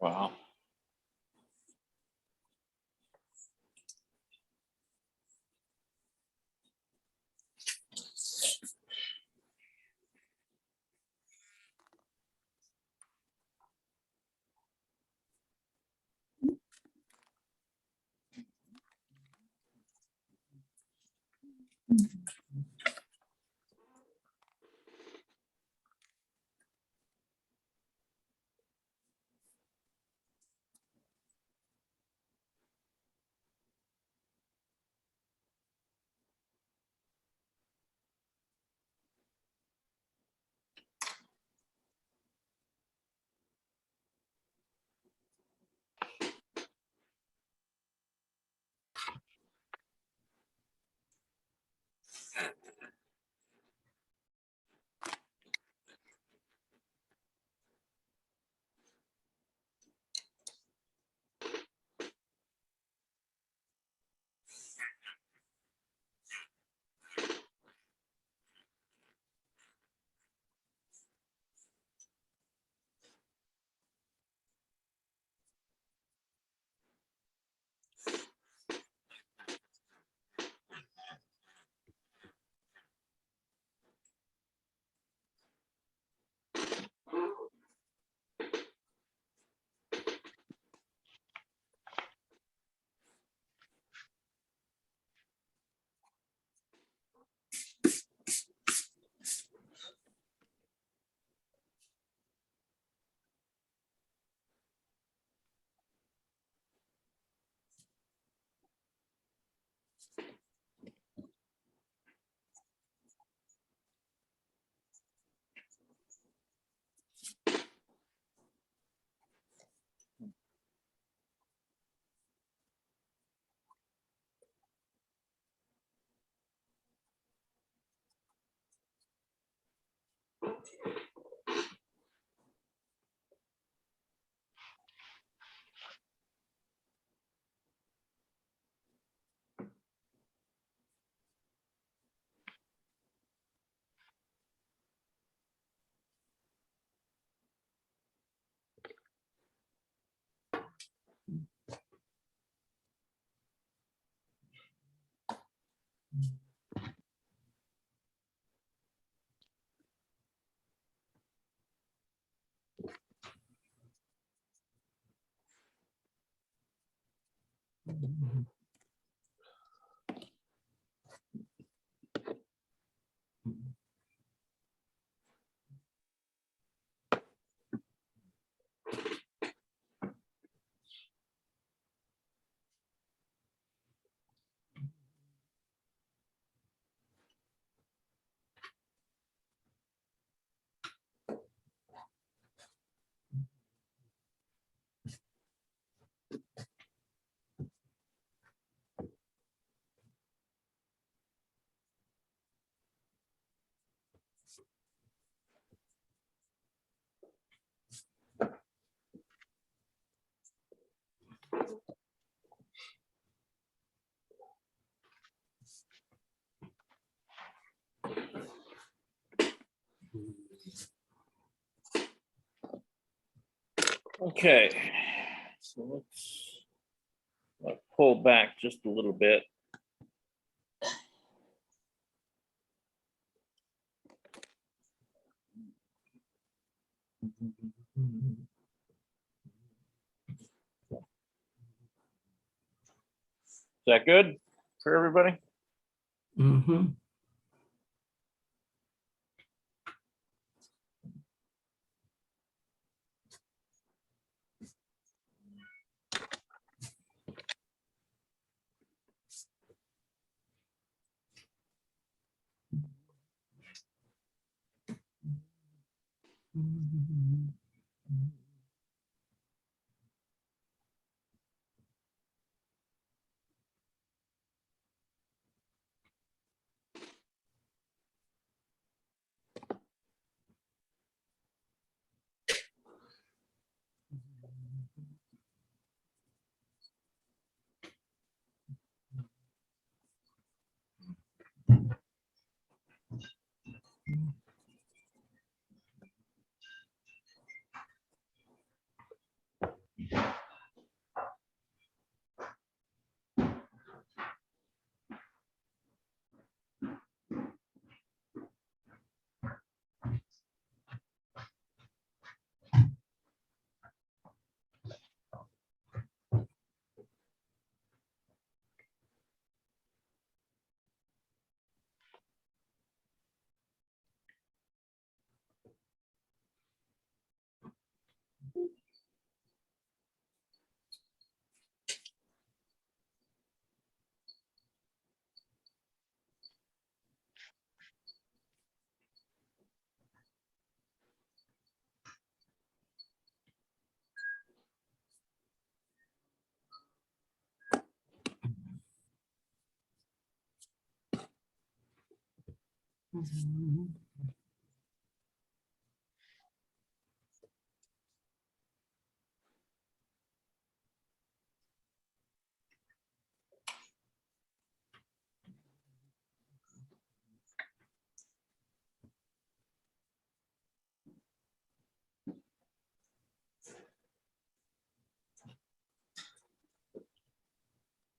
Wow. Okay, so let's pull back just a little bit. Is that good for everybody? Mm-hmm.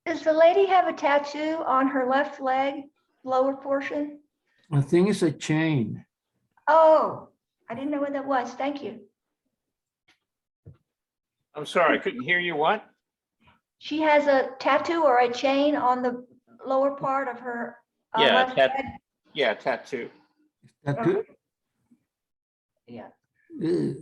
Does the lady have a tattoo on her left leg, lower portion? I think it's a chain. Oh, I didn't know what that was. Thank you. I'm sorry, I couldn't hear you. What? She has a tattoo or a chain on the lower part of her Yeah, left leg. Yeah, tattoo. Tattoo? Yeah. Ugh.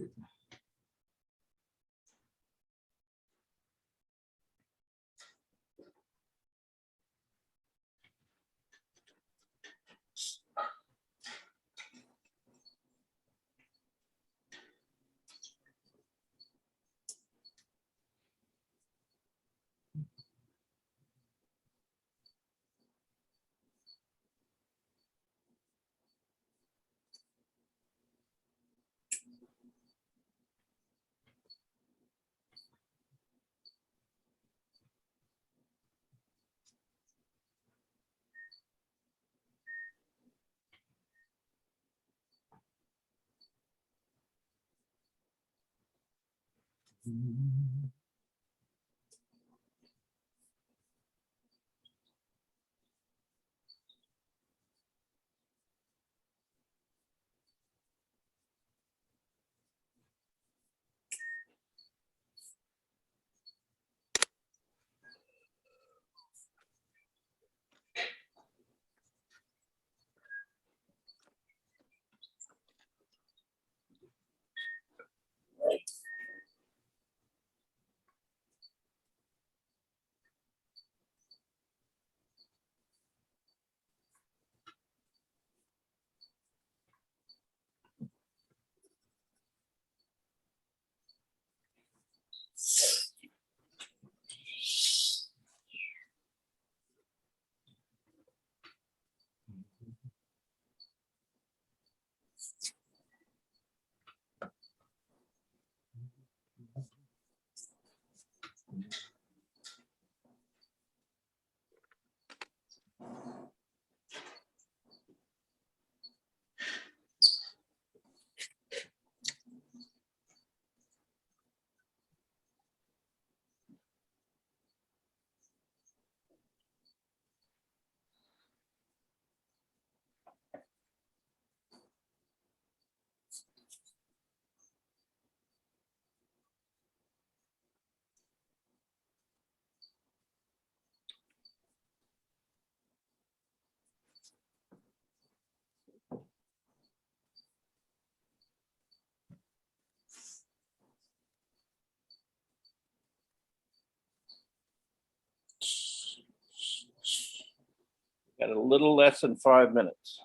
Got a little less than 5 minutes.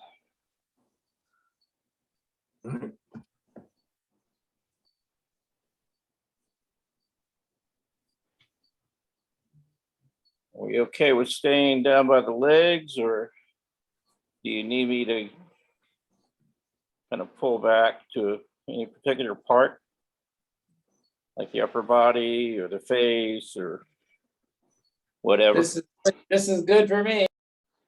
Are we okay with staying down by the legs, or do you need me to kind of pull back to any particular part? Like the upper body or the face or whatever? This is good for me.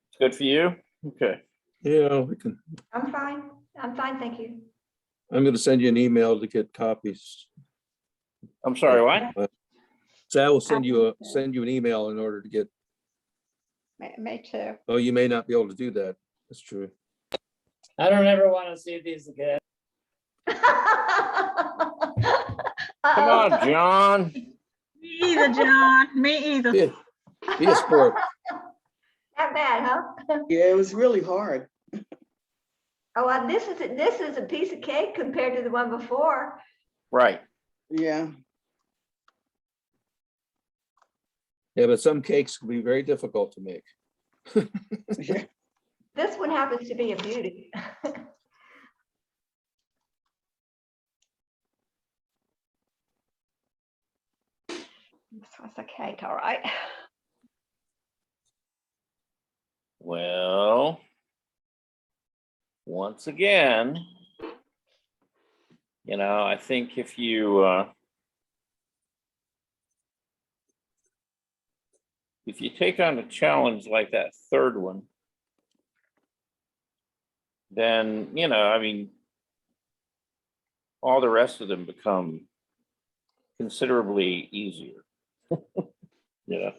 It's good for you? Okay. Yeah, we can. I'm fine. I'm fine, thank you. I'm gonna send you an email to get copies. I'm sorry, what? Sal will send you an email in order to get, Me too. oh, you may not be able to do that. That's true. I don't ever want to see these again. Come on, John. Me either, John. Me either. Be a sport. Not bad, huh? Yeah, it was really hard. Oh, well, this is a piece of cake compared to the one before. Right. Yeah. Yeah, but some cakes can be very difficult to make. This one happens to be a beauty. This was a cake, all right. Well, once again, I think if you take on a challenge like that third one, then, all the rest of them become considerably easier. Yeah.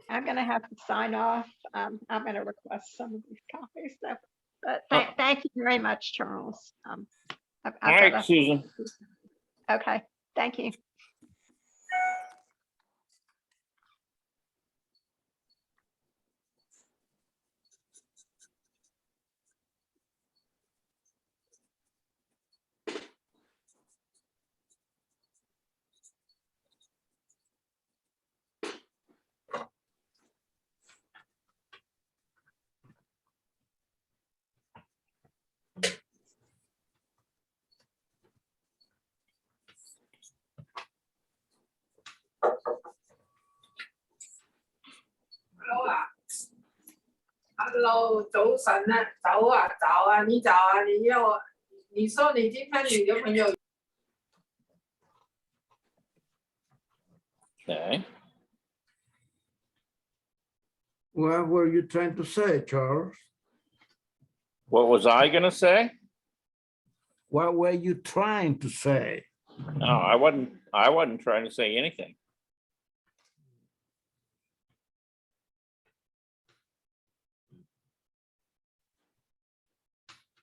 I'm gonna have to sign off. I'm gonna request some of these copies, so, but thank you very much, Charles. I've All right, gotta- Susan. Okay, thank you. Hello，早晨啊，早啊，早啊，你早啊，你说你今天你的朋友 Okay. What were you trying to say, Charles? What was I gonna say? What were you trying to say? No, I wasn't trying to say anything.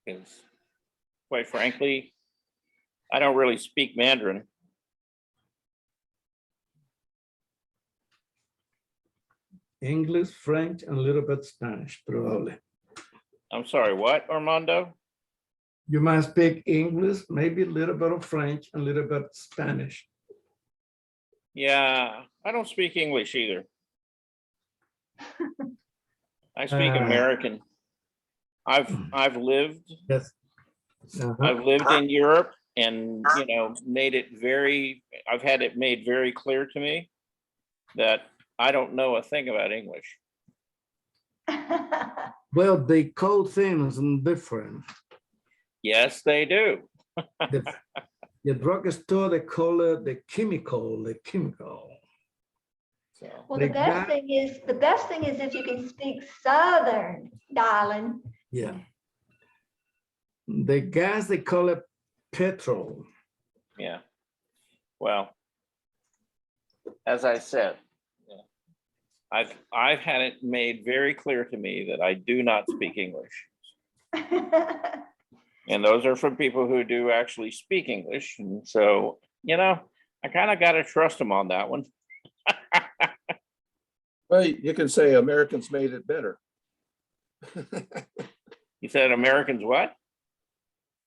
Because quite frankly, I don't really speak Mandarin. English, French, and a little bit Spanish, probably. I'm sorry, what, Armando? You must speak English, maybe a little bit of French, and a little bit Spanish. Yeah, I don't speak English either. I speak Ah. American. I've lived Yes. Uh-huh. I've lived in Europe and, you know, I've had it made very clear to me that I don't know a thing about English. Well, they code things different. Yes, they do. The drugstore, they call it the chemical. So, Well, They the best got- thing is if you can speak Southern, darling. Yeah. The gas, they call it petrol. yeah. Well, as I said, yeah, I've had it made very clear to me that I do not speak English. And those are from people who do actually speak English. And so, you know, I kind of got to trust them on that one. Well, you can say Americans made it better. You said Americans what?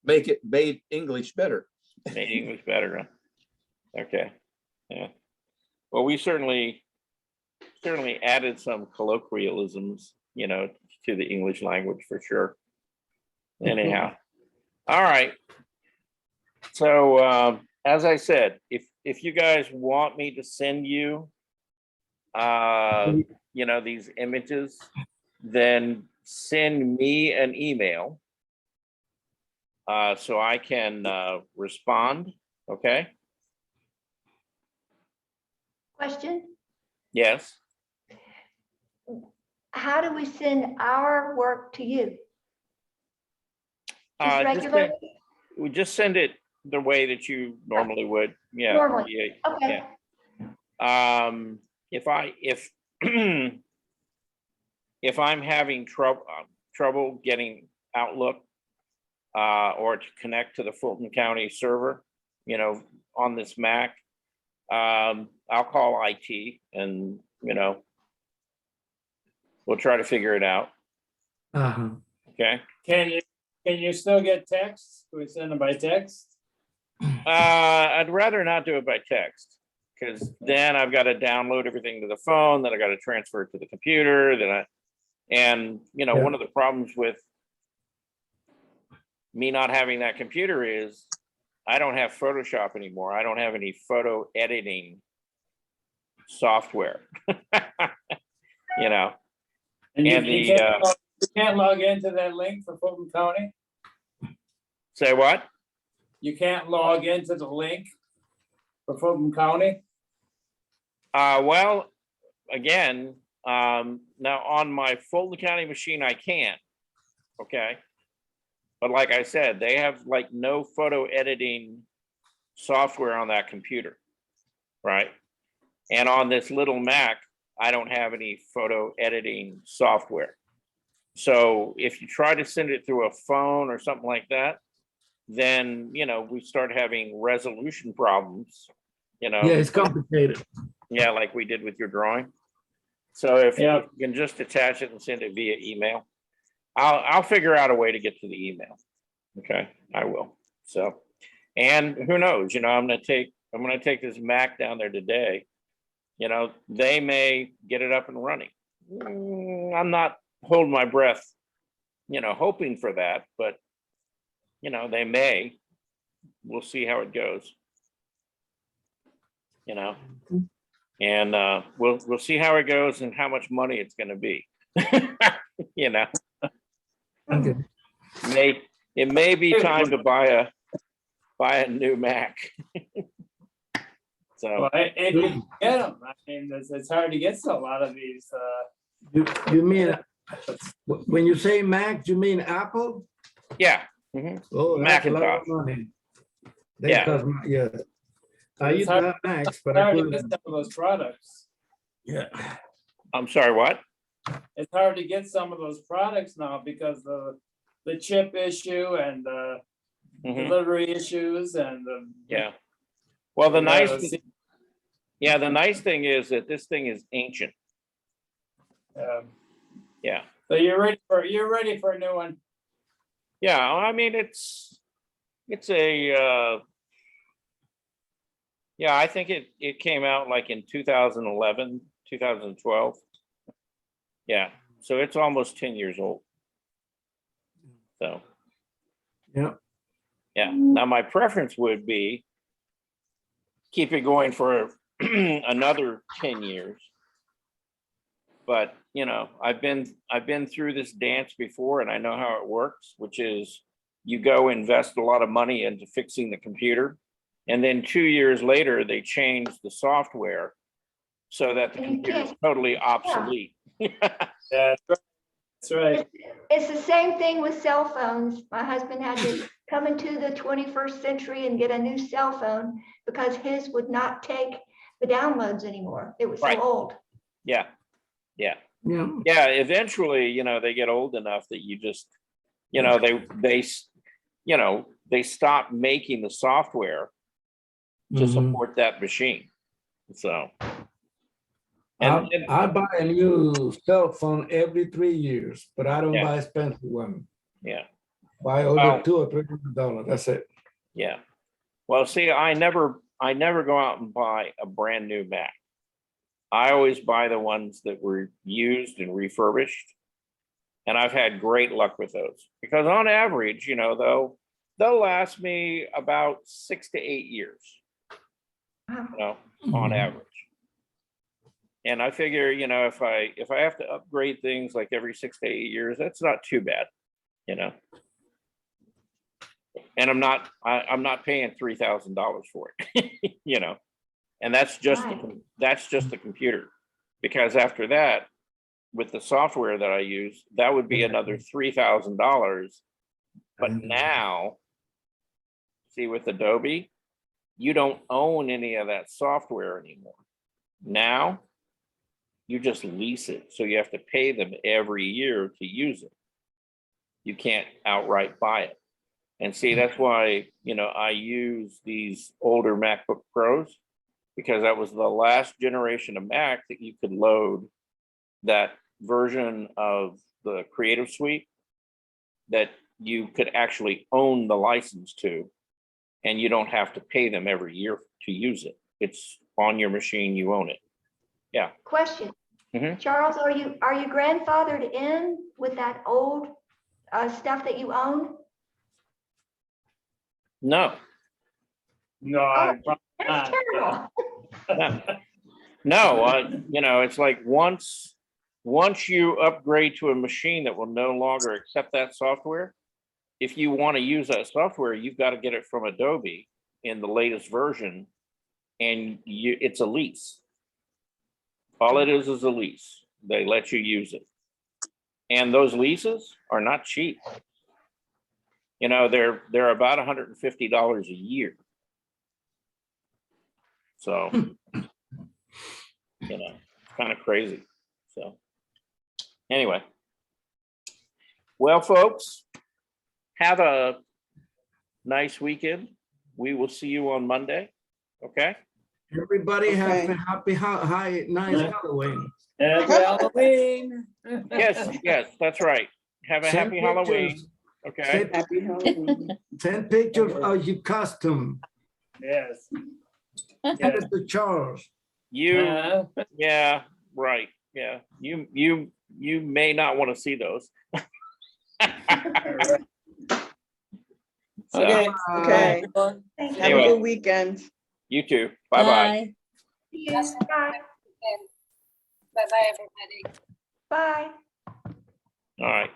Made English better. Made English better. Huh? Okay. Yeah. Well, we certainly added some colloquialisms, you know, to the English language for sure. Anyhow. All right. So as I said, if you guys want me to send you you know, these images, then send me an email so I can respond. Okay. Question, Yes. how do we send our work to you? Just Just regularly? we just send it the way that you normally would. Yeah. Normally, Yeah. Okay, If if I'm having trouble getting Outlook or to connect to the Fulton County server, you know, on this Mac, I'll call IT and, you know, we'll try to figure it out. Uh-huh. Okay. Can you still get texts? Can we send them by text? I'd rather not do it by text because then I've got to download everything to the phone, then I got to transfer it to the computer, and you know, Yeah. one of the problems with me not having that computer is I don't have Photoshop anymore. I don't have any photo editing software. You know, And And you can't log into that link for Fulton County? say what? You can't log into the link for Fulton County? Well, again, now on my Fulton County machine, I can. Okay. But like I said, they have like no photo editing software on that computer. Right. And on this little Mac, I don't have any photo editing software. So if you try to send it through a phone or something like that, then, you know, we start having resolution problems, you know. Yeah, it's complicated. Yeah, like we did with your drawing. So if Yeah. you can just attach it and send it via email, I'll figure out a way to get to the email. Okay, I will. So, and who knows, you know, I'm gonna take this Mac down there today. You know, they may get it up and running. I'm not holding my breath, you know, hoping for that, but you know, they may. We'll see how it goes. You know, and we'll see how it goes and how much money it's going to be. You know, Okay. it may be time to buy a new Mac. So Well, if you get them, I mean, it's hard to get a lot of these. You mean, when you say Mac, you mean Apple? yeah. Mhm. Oh, that's a lot Macintosh. of money. Yeah. Yeah. I It's used to hard- have Macs, It's but I hard to get couldn't. some of those products. Yeah. I'm sorry, what? It's hard to get some of those products now because of the chip issue and the Mhm. delivery issues and the. Yeah. Well, the Yeah, nice thing is that this thing is ancient. Yeah. So you're ready for a new one? Yeah, I mean, it's a, yeah, I think it came out like in 2011, 2012. Yeah, so it's almost 10 years old. So, Yeah. yeah, now my preference would be keep it going for another 10 years. But, you know, I've been through this dance before and I know how it works, which is you go invest a lot of money into fixing the computer. And then 2 years later, they change the software so that the And you computer is can't- totally obsolete. Yeah, that's right. It's the same thing with cell phones. My husband had to come into the 21st century and get a new cell phone because his would not take the downloads anymore. It was so Right. old. Yeah, yeah. Yeah. Yeah, eventually, you know, they get old enough that you just, you know, they stop making the software to Mhm. support that machine. So. And, I buy a new cell phone every 3 years, but I don't Yeah. buy expensive one. yeah, Buy over Wow. $200 or $300. That's it. yeah. Well, see, I never go out and buy a brand new Mac. I always buy the ones that were used and refurbished. And I've had great luck with those because on average, you know, they'll last me about 6 to 8 years, you know, on Mhm. average. And I figure, you know, if I have to upgrade things like every 6 to 8 years, that's not too bad, you know. And I'm not paying $3,000 for it, you know. And that's just the computer, because after that, with the software that I use, that would be another $3,000. But now, see, with Adobe, you don't own any of that software anymore. Now, you just lease it, so you have to pay them every year to use it. You can't outright buy it. And see, that's why, you know, I use these older MacBook Pros, because that was the last generation of Mac that you could load that version of the Creative Suite that you could actually own the license to, and you don't have to pay them every year to use it. It's on your machine, you own it. Yeah. Question. Mhm. Charles, are you grandfathered in with that old stuff that you own? No, No, That's terrible. no, you know, it's like once you upgrade to a machine that will no longer accept that software, if you want to use that software, you've got to get it from Adobe in the latest version, and it's a lease. All it is a lease. They let you use it. And those leases are not cheap. You know, they're about $150 a year. So, you know, it's kind of crazy. So, anyway. Well, folks, have a nice weekend. We will see you on Monday. Okay? Everybody have Okay. a nice Halloween. Happy Halloween. Yes, that's right. Have a Send happy Halloween. pictures. Okay? Happy Halloween. Send pictures of your costume. Yes. Send it to Charles. You, yeah, right. Yeah. You may not want to see those. So, Okay. Okay. Thank Have Anyway. a good weekend. you too. Bye-bye. you. Bye. Bye-bye, everybody. Bye. All right.